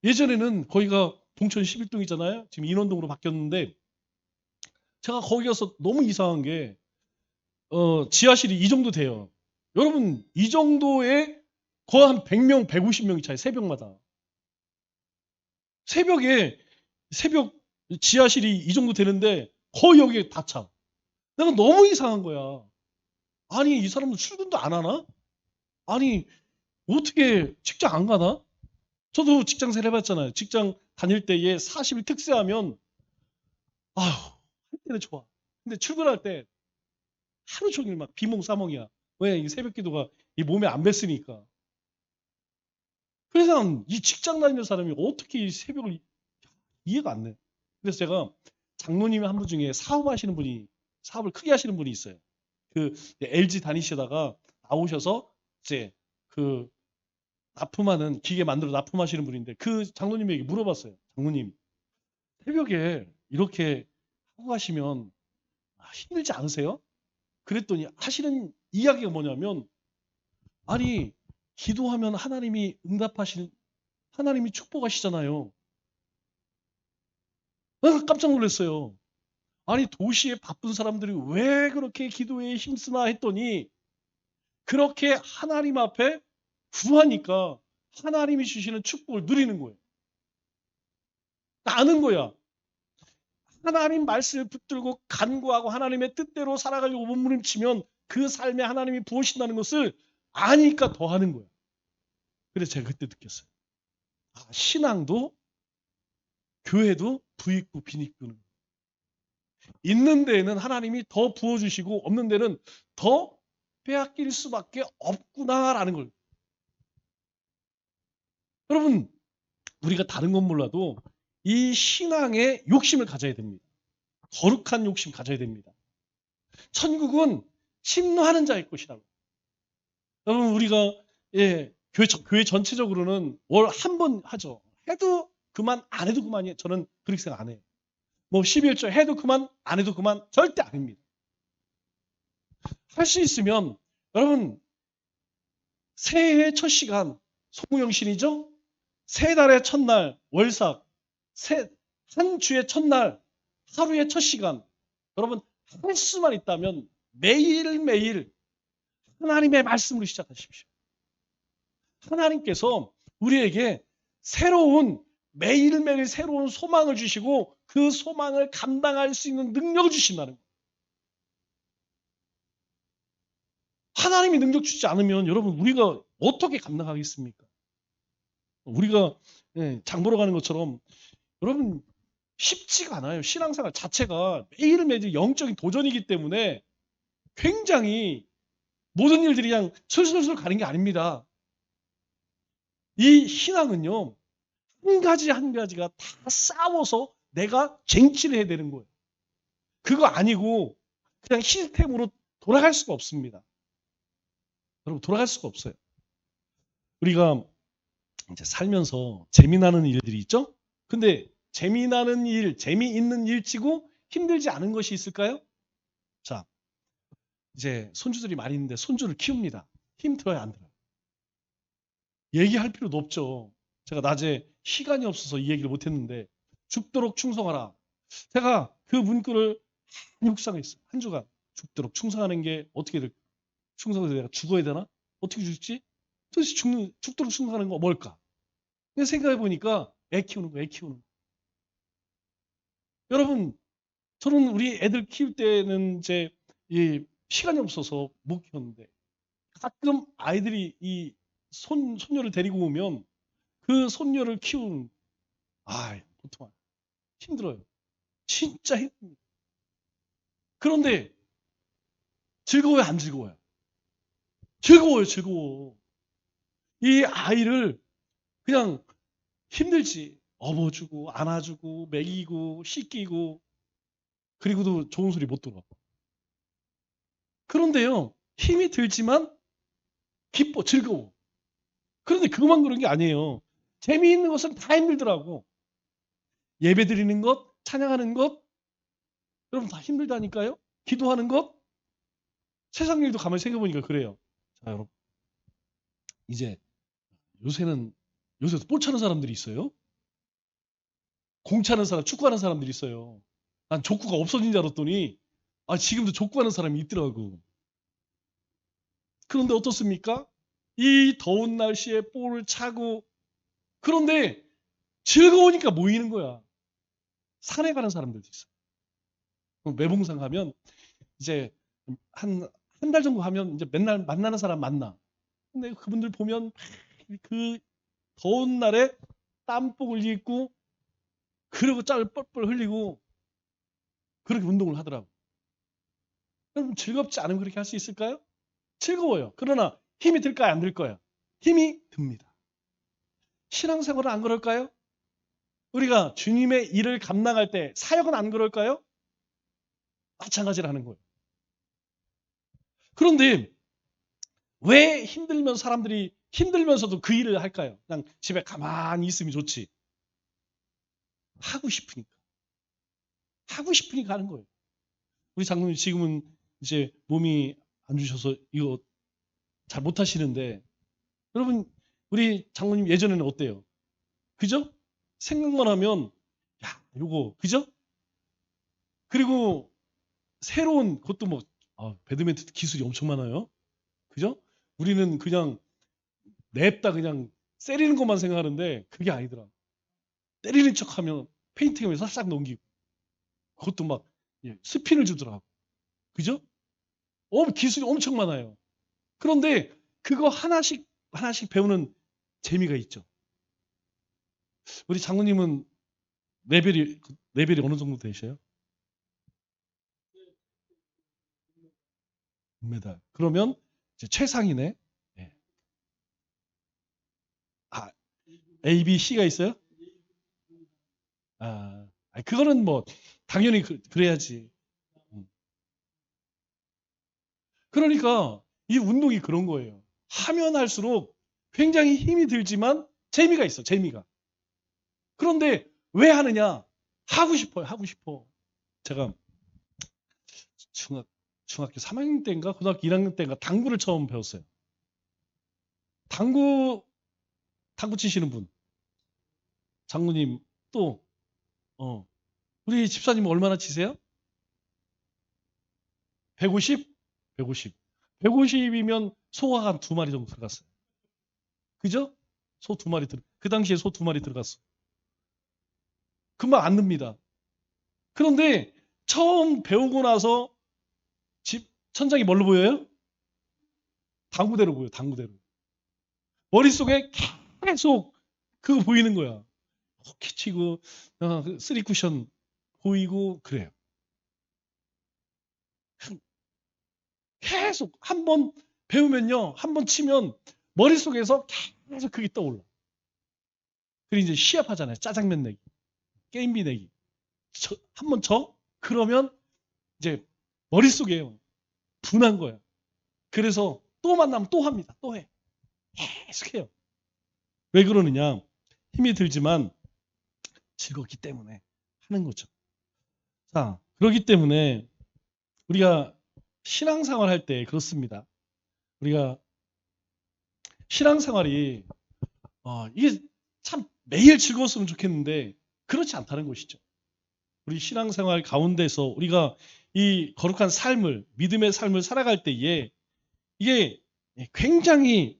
예전에는 거기가 봉천 11동이잖아요. 지금 인원동으로 바뀌었는데 제가 거기 가서 너무 이상한 게 지하실이 이 정도 돼요. 여러분 이 정도에 거의 한 100명, 150명이 차요. 새벽마다. 새벽 지하실이 이 정도 되는데 거의 여기에 다 차. 내가 너무 이상한 거야. 아니 이 사람들 출근도 안 하나? 아니 어떻게 직장 안 가나? 저도 직장 생활 해봤잖아요. 직장 다닐 때에 40일 특세하면 아휴 할 때는 좋아. 근데 출근할 때 하루 종일 막 비몽사몽이야. 왜? 이 새벽 기도가 이 몸에 안 뱄으니까. 그래서 이 직장 다니는 사람이 어떻게 이 새벽을 이해가 안 돼. 그래서 제가 장로님 한 분 중에 사업을 크게 하시는 분이 있어요. 그 LG 다니시다가 나오셔서 이제 그 납품하는 기계 만들어 납품하시는 분인데 그 장로님에게 물어봤어요. 장로님 새벽에 이렇게 하고 가시면 힘들지 않으세요? 그랬더니 하시는 이야기가 뭐냐면 아니 기도하면 하나님이 축복하시잖아요. 깜짝 놀랐어요. 아니 도시에 바쁜 사람들이 왜 그렇게 기도에 힘쓰나 했더니 그렇게 하나님 앞에 구하니까 하나님이 주시는 축복을 누리는 거예요. 아는 거야. 하나님 말씀을 붙들고 간구하고 하나님의 뜻대로 살아가려고 몸부림치면 그 삶에 하나님이 부으신다는 것을 아니까 더 하는 거야. 그래서 제가 그때 느꼈어요. 신앙도 교회도 부익부 빈익부는 있는 데에는 하나님이 더 부어주시고 없는 데는 더 빼앗길 수밖에 없구나라는 걸. 여러분 우리가 다른 건 몰라도 이 신앙의 욕심을 가져야 됩니다. 거룩한 욕심 가져야 됩니다. 천국은 침노하는 자의 것이라고. 여러분 우리가 교회 전체적으로는 월 한 번 하죠. 해도 그만 안 해도 그만이에요. 저는 그렇게 생각 안 해요. 뭐 12일절 해도 그만 안 해도 그만 절대 아닙니다. 할 수 있으면 여러분 새해의 첫 시간 송영신이죠. 새 달의 첫날 월삭 한 주의 첫날 하루의 첫 시간 여러분 할 수만 있다면 매일매일 하나님의 말씀으로 시작하십시오. 하나님께서 우리에게 매일매일 새로운 소망을 주시고 그 소망을 감당할 수 있는 능력을 주신다는 거예요. 하나님이 능력 주지 않으면 여러분 우리가 어떻게 감당하겠습니까? 우리가 장 보러 가는 것처럼 여러분 쉽지가 않아요. 신앙생활 자체가 매일매일 영적인 도전이기 때문에 굉장히 모든 일들이 그냥 술술술 가는 게 아닙니다. 이 신앙은요. 한 가지 한 가지가 다 싸워서 내가 쟁취를 해야 되는 거예요. 그거 아니고 그냥 시스템으로 돌아갈 수가 없습니다. 여러분 돌아갈 수가 없어요. 우리가 이제 살면서 재미나는 일들이 있죠? 근데 재미나는 일, 재미있는 일치고 힘들지 않은 것이 있을까요? 자, 이제 손주들이 많이 있는데 손주를 키웁니다. 힘들어요, 안 들어요? 얘기할 필요도 없죠. 제가 낮에 시간이 없어서 이 얘기를 못했는데 죽도록 충성하라. 제가 그 문구를 많이 묵상했어요. 한 주간 죽도록 충성하는 게 어떻게 될까? 충성해서 내가 죽어야 되나? 어떻게 죽지? 도대체 죽도록 충성하는 거 뭘까? 그냥 생각해 보니까 애 키우는 거, 애 키우는 거. 여러분, 저는 우리 애들 키울 때는 이제 이 시간이 없어서 못 키웠는데 가끔 아이들이 이 손녀를 데리고 오면 그 손녀를 키우는 보통 힘들어요. 진짜 힘듭니다. 그런데 즐거워요, 안 즐거워요? 즐거워요, 즐거워. 이 아이를 그냥 힘들지. 업어주고, 안아주고, 먹이고, 씻기고, 그리고도 좋은 소리 못 들어. 그런데요, 힘이 들지만 기뻐, 즐거워. 그런데 그것만 그런 게 아니에요. 재미있는 것은 다 힘들더라고. 예배 드리는 것, 찬양하는 것, 여러분 다 힘들다니까요? 기도하는 것, 세상 일도 가만히 생각해보니까 그래요. 자, 여러분. 이제 요새도 볼 차는 사람들이 있어요. 공 차는 사람, 축구하는 사람들이 있어요. 난 족구가 없어진 줄 알았더니 지금도 족구하는 사람이 있더라고. 그런데 어떻습니까? 이 더운 날씨에 볼을 차고 그런데 즐거우니까 모이는 거야. 산에 가는 사람들도 있어. 매봉산 가면 이제 한 달 정도 하면 이제 맨날 만나는 사람 만나. 근데 그분들 보면 그 더운 날에 땀복을 입고 그리고 땀을 뻘뻘 흘리고 그렇게 운동을 하더라고. 그럼 즐겁지 않으면 그렇게 할 수 있을까요? 즐거워요. 그러나 힘이 들까요? 안 들까요? 힘이 듭니다. 신앙생활은 안 그럴까요? 우리가 주님의 일을 감당할 때 사역은 안 그럴까요? 마찬가지라는 거예요. 그런데 왜 사람들이 힘들면서도 그 일을 할까요? 그냥 집에 가만히 있으면 좋지. 하고 싶으니까. 하고 싶으니까 하는 거예요. 우리 장로님 지금은 이제 몸이 안 주셔서 이거 잘 못하시는데 여러분 우리 장로님 예전에는 어때요? 그죠? 생각만 하면 야 요거 그죠? 그리고 새로운 것도 뭐 배드민턴 기술이 엄청 많아요. 그죠? 우리는 그냥 냅다 그냥 때리는 것만 생각하는데 그게 아니더라. 때리는 척하면 페인팅하면서 살짝 넘기고 그것도 막 스핀을 주더라고. 그죠? 기술이 엄청 많아요. 그런데 그거 하나씩 하나씩 배우는 재미가 있죠. 우리 장로님은 레벨이 어느 정도 되셔요? 금메달. 그러면 이제 최상이네. 네. A, B, C가 있어요? 그거는 뭐 당연히 그래야지. 그러니까 이 운동이 그런 거예요. 하면 할수록 굉장히 힘이 들지만 재미가 있어. 재미가. 그런데 왜 하느냐? 하고 싶어요. 하고 싶어. 제가 중학교 3학년 때인가 고등학교 1학년 때인가 당구를 처음 배웠어요. 당구 치시는 분. 장모님 또 우리 집사님 얼마나 치세요? 150? 150. 150이면 소가 한 2마리 정도 들어갔어요. 그죠? 소 2마리 그 당시에 소 2마리 들어갔어. 금방 안 늡니다. 그런데 처음 배우고 나서 집 천장이 뭘로 보여요? 당구대로 보여요. 당구대로. 머릿속에 계속 그거 보이는 거야. 호키 치고 쓰리 쿠션 보이고 그래요. 계속 한 번 배우면요. 한 번 치면 머릿속에서 계속 그게 떠올라. 그리고 이제 시합하잖아요. 짜장면 내기. 게임비 내기. 한 번 쳐? 그러면 이제 머릿속에 분한 거야. 그래서 또 만나면 또 합니다. 또 해. 계속 해요. 왜 그러느냐? 힘이 들지만 즐겁기 때문에 하는 거죠. 자, 그렇기 때문에 우리가 신앙생활 할 때 그렇습니다. 우리가 신앙생활이 이게 참 매일 즐거웠으면 좋겠는데 그렇지 않다는 것이죠. 우리 신앙생활 가운데서 우리가 이 거룩한 삶을 믿음의 삶을 살아갈 때에 이게 굉장히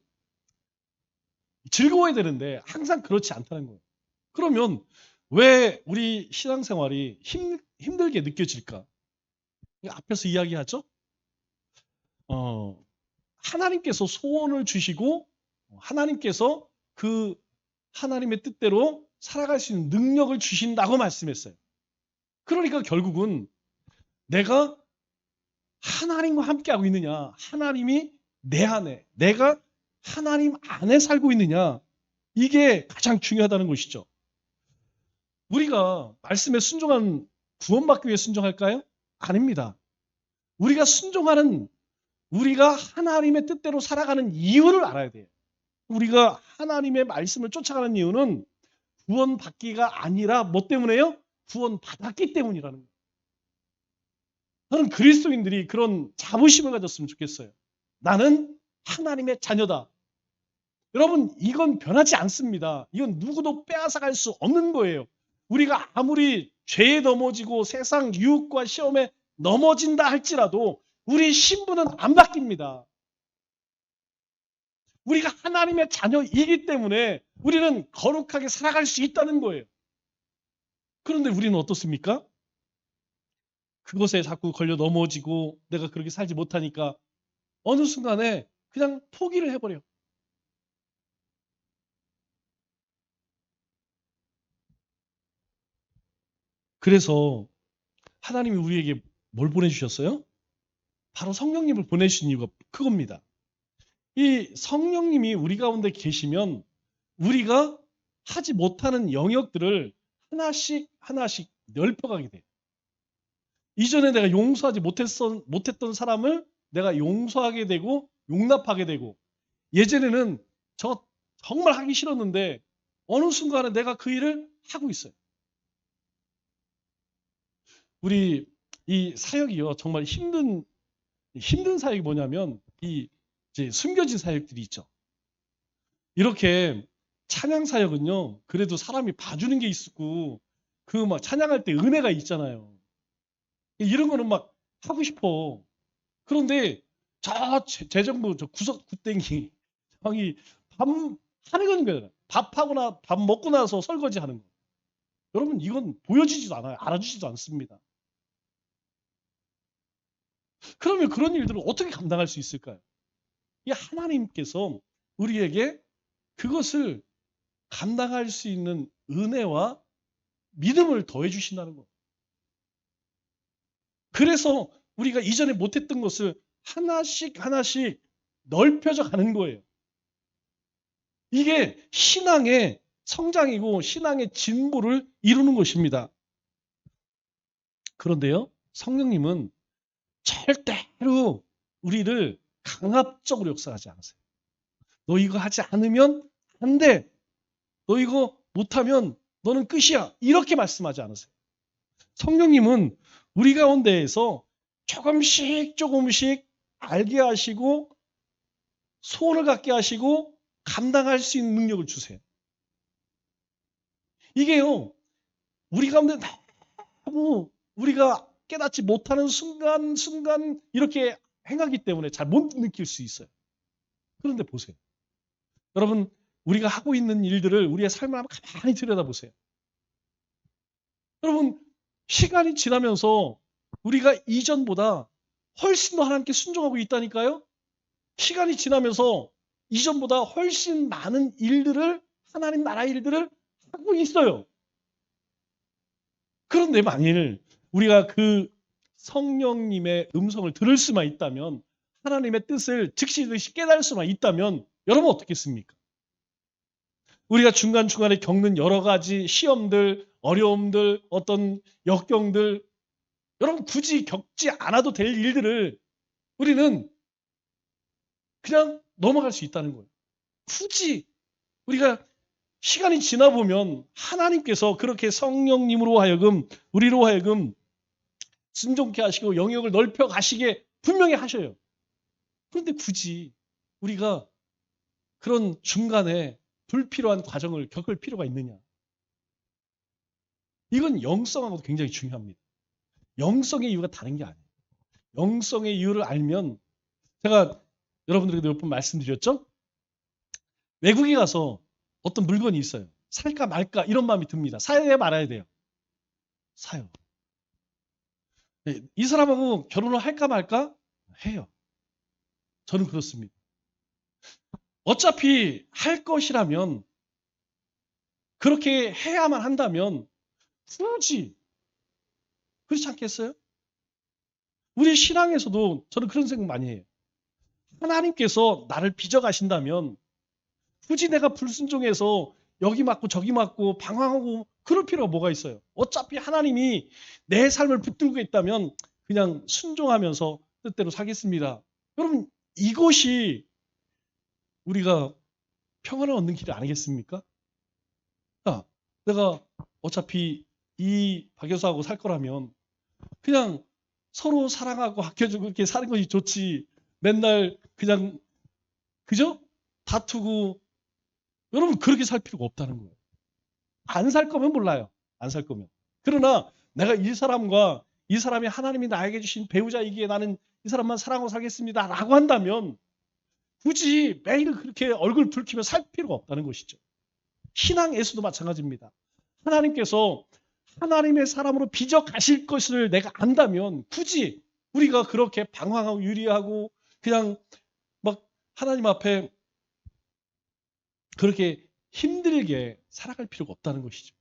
즐거워야 되는데 항상 그렇지 않다는 거예요. 그러면 왜 우리 신앙생활이 힘들게 느껴질까? 앞에서 이야기하죠. 하나님께서 소원을 주시고 하나님께서 그 하나님의 뜻대로 살아갈 수 있는 능력을 주신다고 말씀했어요. 그러니까 결국은 내가 하나님과 함께하고 있느냐, 하나님이 내 안에, 내가 하나님 안에 살고 있느냐, 이게 가장 중요하다는 것이죠. 우리가 말씀에 순종한 구원받기 위해 순종할까요? 아닙니다. 우리가 순종하는, 우리가 하나님의 뜻대로 살아가는 이유를 알아야 돼요. 우리가 하나님의 말씀을 쫓아가는 이유는 구원받기가 아니라 뭐 때문에요? 구원받았기 때문이라는 거예요. 저는 그리스도인들이 그런 자부심을 가졌으면 좋겠어요. 나는 하나님의 자녀다. 여러분, 이건 변하지 않습니다. 이건 누구도 빼앗아갈 수 없는 거예요. 우리가 아무리 죄에 넘어지고 세상 유혹과 시험에 넘어진다 할지라도 우리 신분은 안 바뀝니다. 우리가 하나님의 자녀이기 때문에 우리는 거룩하게 살아갈 수 있다는 거예요. 그런데 우리는 어떻습니까? 그것에 자꾸 걸려 넘어지고 내가 그렇게 살지 못하니까 어느 순간에 그냥 포기를 해버려. 그래서 하나님이 우리에게 뭘 보내주셨어요? 바로 성령님을 보내신 이유가 그겁니다. 이 성령님이 우리 가운데 계시면 우리가 하지 못하는 영역들을 하나씩 하나씩 넓혀가게 돼요. 이전에 내가 용서하지 못했던 사람을 내가 용서하게 되고 용납하게 되고, 예전에는 저 정말 하기 싫었는데 어느 순간에 내가 그 일을 하고 있어요. 우리 이 사역이요, 정말 힘든 사역이 뭐냐면 이 이제 숨겨진 사역들이 있죠. 이렇게 찬양 사역은요, 그래도 사람이 봐주는 게 있고 그 막 찬양할 때 은혜가 있잖아요. 이런 거는 막 하고 싶어. 그런데 저 재정부 저 구석 굿땡이 형이 밥 하는 거예요. 밥 먹고 나서 설거지 하는 거. 여러분, 이건 보여지지도 않아요. 알아주지도 않습니다. 그러면 그런 일들을 어떻게 감당할 수 있을까요? 이 하나님께서 우리에게 그것을 감당할 수 있는 은혜와 믿음을 더해 주신다는 거예요. 그래서 우리가 이전에 못했던 것을 하나씩 하나씩 넓혀져 가는 거예요. 이게 신앙의 성장이고 신앙의 진보를 이루는 것입니다. 그런데요, 성령님은 절대로 우리를 강압적으로 역사하지 않으세요. 너 이거 하지 않으면 안 돼. 너 이거 못하면 너는 끝이야. 이렇게 말씀하지 않으세요. 성령님은 우리 가운데에서 조금씩 조금씩 알게 하시고 소원을 갖게 하시고 감당할 수 있는 능력을 주세요. 이게요, 우리 가운데 너무 우리가 깨닫지 못하는 순간 이렇게 행하기 때문에 잘 못 느낄 수 있어요. 그런데 보세요. 여러분, 우리가 하고 있는 일들을 우리의 삶을 한번 가만히 들여다보세요. 여러분, 시간이 지나면서 우리가 이전보다 훨씬 더 하나님께 순종하고 있다니까요. 시간이 지나면서 이전보다 훨씬 많은 일들을, 하나님 나라 일들을 하고 있어요. 그런데 만일 우리가 그 성령님의 음성을 들을 수만 있다면, 하나님의 뜻을 즉시 깨달을 수만 있다면 여러분 어떻겠습니까? 우리가 중간중간에 겪는 여러 가지 시험들, 어려움들, 어떤 역경들, 여러분 굳이 겪지 않아도 될 일들을 우리는 그냥 넘어갈 수 있다는 거예요. 굳이 우리가 시간이 지나 보면 하나님께서 그렇게 성령님으로 하여금 우리로 하여금 순종케 하시고 영역을 넓혀 가시게 분명히 하셔요. 그런데 굳이 우리가 그런 중간에 불필요한 과정을 겪을 필요가 있느냐? 이건 영성하고도 굉장히 중요합니다. 영성의 이유가 다른 게 아니에요. 영성의 이유를 알면, 제가 여러분들에게 몇 번 말씀드렸죠? 외국에 가서 어떤 물건이 있어요. 살까 말까 이런 마음이 듭니다. 사야 말아야 돼요. 사요. 이 사람하고 결혼을 할까 말까? 해요. 저는 그렇습니다. 어차피 할 것이라면, 그렇게 해야만 한다면 굳이 그렇지 않겠어요? 우리 신앙에서도 저는 그런 생각 많이 해요. 하나님께서 나를 빚어가신다면 굳이 내가 불순종해서 여기 맞고 저기 맞고 방황하고 그럴 필요가 뭐가 있어요. 어차피 하나님이 내 삶을 붙들고 있다면 그냥 순종하면서 뜻대로 살겠습니다. 여러분, 이것이 우리가 평안을 얻는 길이 아니겠습니까? 야, 내가 어차피 이 박여사하고 살 거라면 그냥 서로 사랑하고 아껴주고 이렇게 사는 것이 좋지. 맨날 그냥 그죠? 다투고. 여러분, 그렇게 살 필요가 없다는 거예요. 안 살 거면 몰라요. 안 살 거면. 그러나 내가 이 사람과 이 사람이 하나님이 나에게 주신 배우자이기에 나는 이 사람만 사랑하고 살겠습니다 라고 한다면 굳이 매일 그렇게 얼굴 붉히며 살 필요가 없다는 것이죠. 신앙에서도 마찬가지입니다. 하나님께서 하나님의 사람으로 빚어 가실 것을 내가 안다면 굳이 우리가 그렇게 방황하고 유리하고 그냥 막 하나님 앞에 그렇게 힘들게 살아갈 필요가 없다는 것이죠.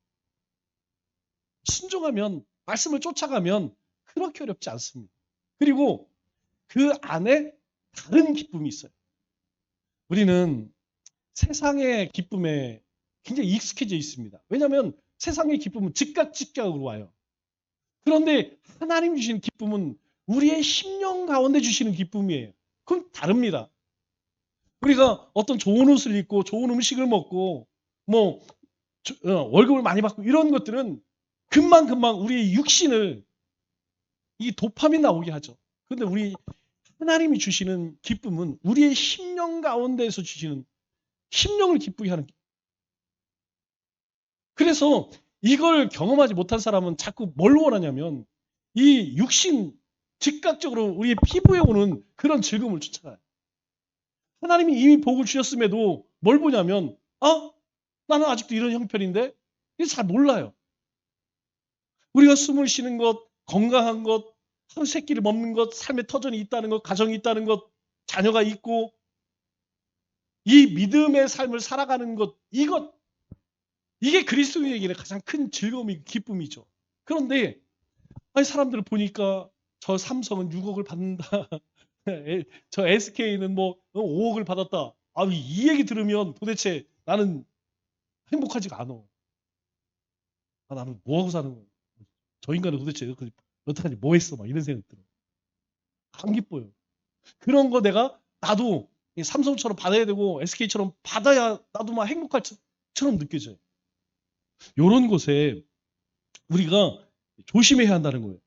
순종하면, 말씀을 쫓아가면 그렇게 어렵지 않습니다. 그리고 그 안에 다른 기쁨이 있어요. 우리는 세상의 기쁨에 굉장히 익숙해져 있습니다. 왜냐하면 세상의 기쁨은 즉각으로 와요. 그런데 하나님 주시는 기쁨은 우리의 심령 가운데 주시는 기쁨이에요. 그건 다릅니다. 우리가 어떤 좋은 옷을 입고 좋은 음식을 먹고 뭐 월급을 많이 받고 이런 것들은 금방 우리의 육신을 이 도파민 나오게 하죠. 그런데 우리 하나님이 주시는 기쁨은 우리의 심령 가운데에서 주시는 심령을 기쁘게 하는. 그래서 이걸 경험하지 못한 사람은 자꾸 뭘 원하냐면 이 육신 즉각적으로 우리의 피부에 오는 그런 즐거움을 쫓아가요. 하나님이 이미 복을 주셨음에도 뭘 보냐면 나는 아직도 이런 형편인데 이게 잘 몰라요. 우리가 숨을 쉬는 것, 건강한 것, 하루 세 끼를 먹는 것, 삶의 터전이 있다는 것, 가정이 있다는 것, 자녀가 있고 이 믿음의 삶을 살아가는 것, 이게 그리스도인에게는 가장 큰 즐거움이고 기쁨이죠. 그런데 사람들을 보니까 저 삼성은 6억을 받는다. 저 SK는 뭐 5억을 받았다. 이 얘기 들으면 도대체 나는 행복하지가 않아. 나는 뭐 하고 사는 거야? 저 인간은 도대체 여태까지 뭐 했어? 막 이런 생각 들어. 안 기뻐요. 그런 거 나도 삼성처럼 받아야 되고 SK처럼 받아야 나도 막 행복할 처럼 느껴져요. 이런 것에 우리가 조심해야 한다는 거예요.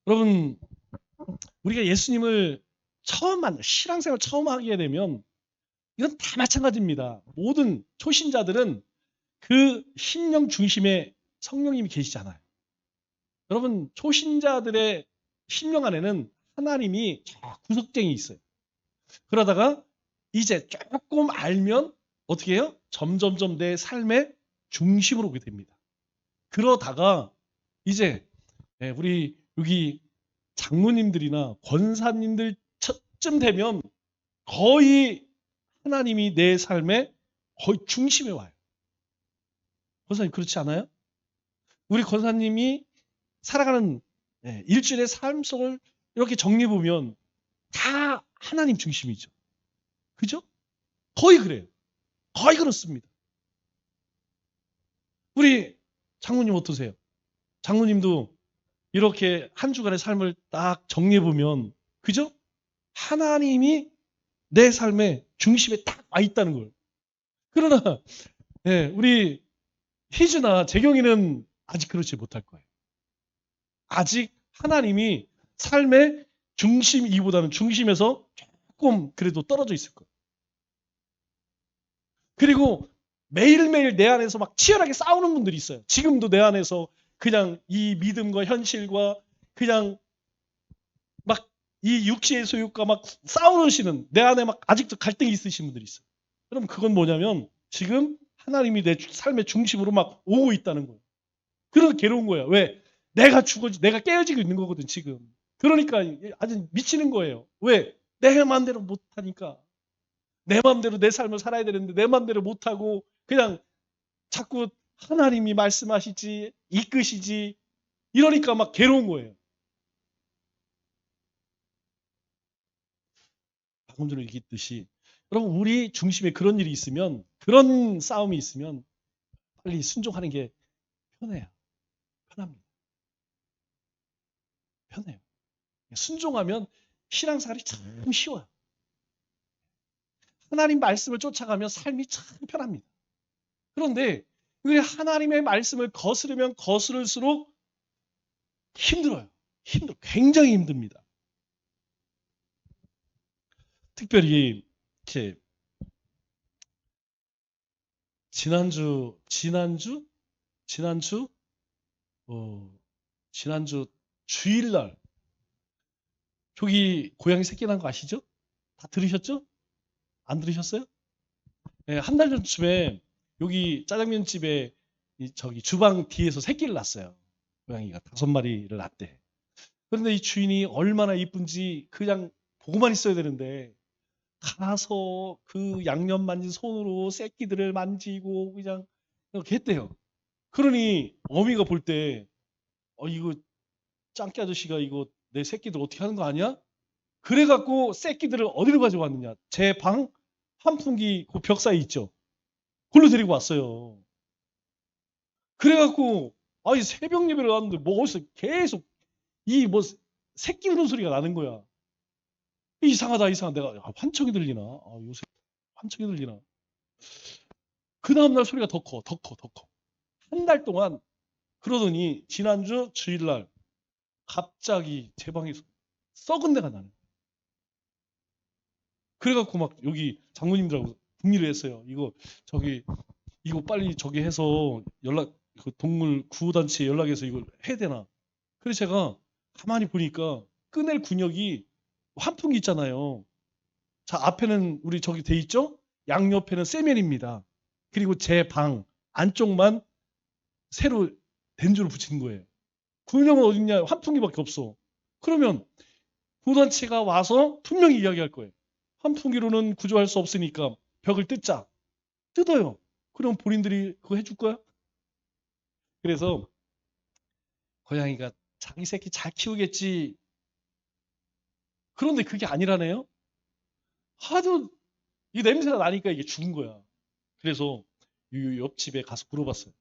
여러분, 우리가 예수님을 신앙생활 처음 하게 되면 이건 다 마찬가지입니다. 모든 초신자들은 그 심령 중심에 성령님이 계시잖아요. 여러분, 초신자들의 심령 안에는 하나님이 구석쟁이 있어요. 그러다가 이제 조금 알면 어떻게 해요? 점점점 내 삶의 중심으로 오게 됩니다. 그러다가 이제 우리 여기 장로님들이나 권사님들쯤 되면 거의 하나님이 내 삶의 거의 중심에 와요. 권사님 그렇지 않아요? 우리 권사님이 살아가는 일주일의 삶 속을 이렇게 정리해 보면 다 하나님 중심이죠. 그죠? 거의 그래요. 거의 그렇습니다. 우리 장로님 어떠세요? 장로님도 이렇게 한 주간의 삶을 딱 정리해 보면 그죠? 하나님이 내 삶의 중심에 딱 와 있다는 걸. 그러나 우리 희주나 재경이는 아직 그렇지 못할 거예요. 아직 하나님이 삶의 중심이보다는 중심에서 조금 그래도 떨어져 있을 거예요. 그리고 매일매일 내 안에서 막 치열하게 싸우는 분들이 있어요. 지금도 내 안에서 그냥 이 믿음과 현실과 그냥 막 이 육체의 소유과 막 싸우시는 내 안에 막 아직도 갈등이 있으신 분들이 있어요. 그럼 그건 뭐냐면 지금 하나님이 내 삶의 중심으로 막 오고 있다는 거예요. 그래서 괴로운 거예요. 왜? 내가 깨어지고 있는 거거든 지금. 그러니까 아주 미치는 거예요. 왜? 내 마음대로 못하니까. 내 마음대로 내 삶을 살아야 되는데 내 마음대로 못하고 그냥 자꾸 하나님이 말씀하시지 이끄시지 이러니까 막 괴로운 거예요. 방금 전에 얘기했듯이 여러분 우리 중심에 그런 일이 있으면 그런 싸움이 있으면 빨리 순종하는 게 편해요. 편합니다. 편해요. 순종하면 신앙생활이 참 쉬워요. 하나님 말씀을 쫓아가면 삶이 참 편합니다. 그런데 하나님의 말씀을 거스르면 거스를수록 힘들어요. 굉장히 힘듭니다. 특별히 이렇게 지난주 주일날 저기 고양이 새끼 난 거 아시죠? 다 들으셨죠? 안 들으셨어요? 네, 한 달 전쯤에 여기 짜장면 집에 저기 주방 뒤에서 새끼를 낳았어요. 고양이가 5마리를 낳았대. 그런데 이 주인이 얼마나 이쁜지 그냥 보고만 있어야 되는데 가서 그 양념 만진 손으로 새끼들을 만지고 그냥 이렇게 했대요. 그러니 어미가 볼 때 이거 짱깨 아저씨가 이거 내 새끼들 어떻게 하는 거 아니야? 그래갖고 새끼들을 어디로 가져왔느냐? 제 방 환풍기 그 벽 사이 있죠. 그걸로 데리고 왔어요. 그래갖고 아니 새벽 예배를 하는데 뭐 어디서 계속 이 뭐 새끼 우는 소리가 나는 거야. 이상하다. 내가 환청이 들리나? 요새 환청이 들리나? 그 다음날 소리가 더 커. 한 달 동안 그러더니 지난주 주일날 갑자기 제 방에서 썩은 데가 나는 거야. 그래갖고 막 여기 장모님들하고 궁리를 했어요. 이거 빨리 저기 해서 그 동물 구호단체에 연락해서 이걸 해야 되나? 그래서 제가 가만히 보니까 꺼낼 군역이 환풍기 있잖아요. 자, 앞에는 우리 저기 돼 있죠? 양옆에는 세면입니다. 그리고 제 방 안쪽만 새로 덴조를 붙인 거예요. 군역은 어딨냐? 환풍기밖에 없어. 그러면 구단체가 와서 분명히 이야기할 거예요. 환풍기로는 구조할 수 없으니까 벽을 뜯자. 뜯어요. 그럼 본인들이 그거 해줄 거야? 그래서 고양이가 자기 새끼 잘 키우겠지. 그런데 그게 아니라네요. 하도 이 냄새가 나니까 이게 죽은 거야. 그래서 이 옆집에 가서 물어봤어요.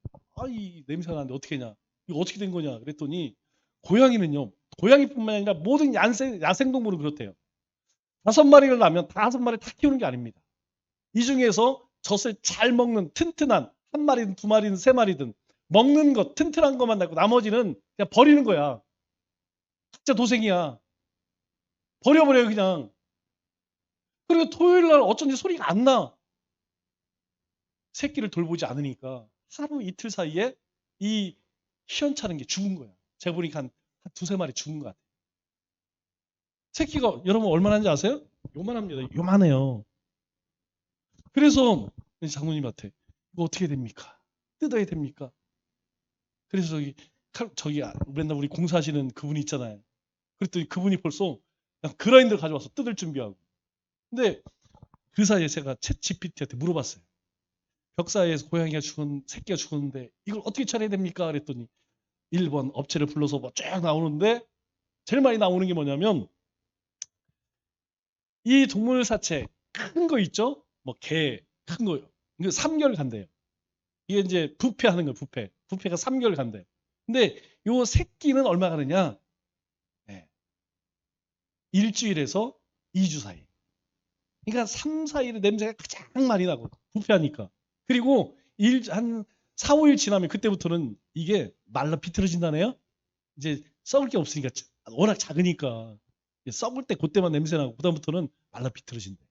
이 냄새가 나는데 어떻게 했냐? 이거 어떻게 된 거냐? 그랬더니 고양이는요. 고양이뿐만 아니라 모든 야생동물은 그렇대요. 5마리를 낳으면 5마리 다 키우는 게 아닙니다. 이 중에서 젖을 잘 먹는 튼튼한 1마리든 2마리든 3마리든 먹는 것 튼튼한 것만 낳고 나머지는 그냥 버리는 거야. 진짜 도생이야. 버려버려요 그냥. 그리고 토요일 날 어쩐지 소리가 안 나. 새끼를 돌보지 않으니까 하루 이틀 사이에 이 시원찮은 게 죽은 거야. 제가 보니까 한 2-3마리 죽은 것 같아요. 새끼가 여러분 얼마나 하는지 아세요? 요만합니다. 요만해요. 그래서 장모님한테 이거 어떻게 됩니까? 뜯어야 됩니까? 그래서 저기 맨날 우리 공사하시는 그분이 있잖아요. 그랬더니 그분이 벌써 그냥 그라인더 가져와서 뜯을 준비하고. 근데 그 사이에 제가 챗 GPT한테 물어봤어요. 벽 사이에서 새끼가 죽었는데 이걸 어떻게 처리해야 됩니까? 그랬더니 1번 업체를 불러서 뭐 쫙 나오는데 제일 많이 나오는 게 뭐냐면 이 동물 사체 큰 거 있죠? 뭐 개 큰 거요. 이거 3개월 간대요. 이게 이제 부패하는 거예요. 부패가 3개월 간대. 근데 요 새끼는 얼마 가느냐? 네. 일주일에서 2주 사이. 그러니까 3, 4일에 냄새가 가장 많이 나고 부패하니까. 그리고 한 4, 5일 지나면 그때부터는 이게 말라 비틀어진다네요. 이제 썩을 게 없으니까 워낙 작으니까 썩을 때 그때만 냄새 나고 그다음부터는 말라 비틀어진대.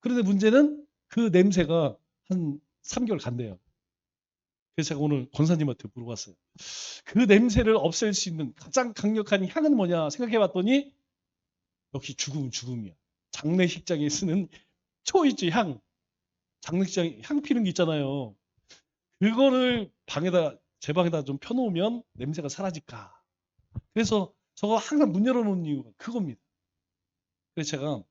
그런데 문제는 그 냄새가 한 3개월 간대요. 그래서 제가 오늘 권사님한테 물어봤어요. 그 냄새를 없앨 수 있는 가장 강력한 향은 뭐냐 생각해 봤더니 역시 죽음은 죽음이야. 장례식장에 쓰는 초이지 향. 장례식장 향 피는 게 있잖아요. 그거를 제 방에다 좀 펴놓으면 냄새가 사라질까. 그래서 저거 항상 문 열어놓는 이유가 그겁니다. 그래서 제가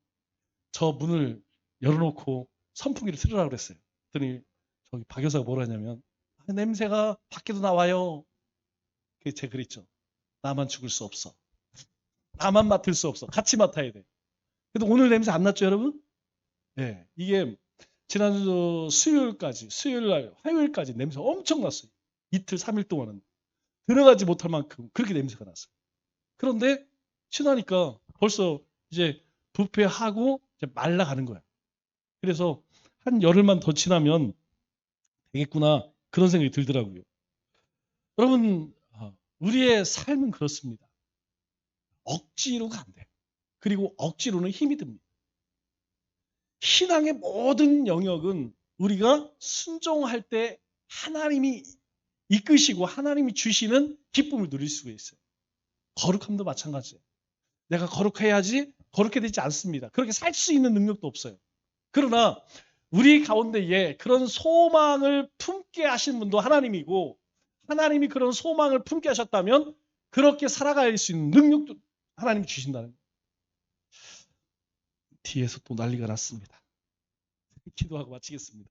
저 문을 열어놓고 선풍기를 틀으라고 그랬어요. 그랬더니 저기 박 여사가 뭐라 하냐면 냄새가 밖에도 나와요. 제가 그랬죠. 나만 죽을 수 없어. 나만 맡을 수 없어. 같이 맡아야 돼. 근데 오늘 냄새 안 났죠, 여러분? 네, 이게 지난주 수요일 날, 화요일까지 냄새 엄청 났어요. 이틀, 3일 동안은 들어가지 못할 만큼 그렇게 냄새가 났어요. 그런데 지나니까 벌써 이제 부패하고 이제 말라가는 거예요. 그래서 한 열흘만 더 지나면 되겠구나 그런 생각이 들더라고요. 여러분, 우리의 삶은 그렇습니다. 억지로가 안 돼요. 그리고 억지로는 힘이 듭니다. 신앙의 모든 영역은 우리가 순종할 때 하나님이 이끄시고 하나님이 주시는 기쁨을 누릴 수가 있어요. 거룩함도 마찬가지예요. 내가 거룩해야지 거룩해 되지 않습니다. 그렇게 살 수 있는 능력도 없어요. 그러나 우리 가운데에 그런 소망을 품게 하신 분도 하나님이고 하나님이 그런 소망을 품게 하셨다면 그렇게 살아갈 수 있는 능력도 하나님이 주신다는 거예요. 뒤에서 또 난리가 났습니다. 기도하고 마치겠습니다.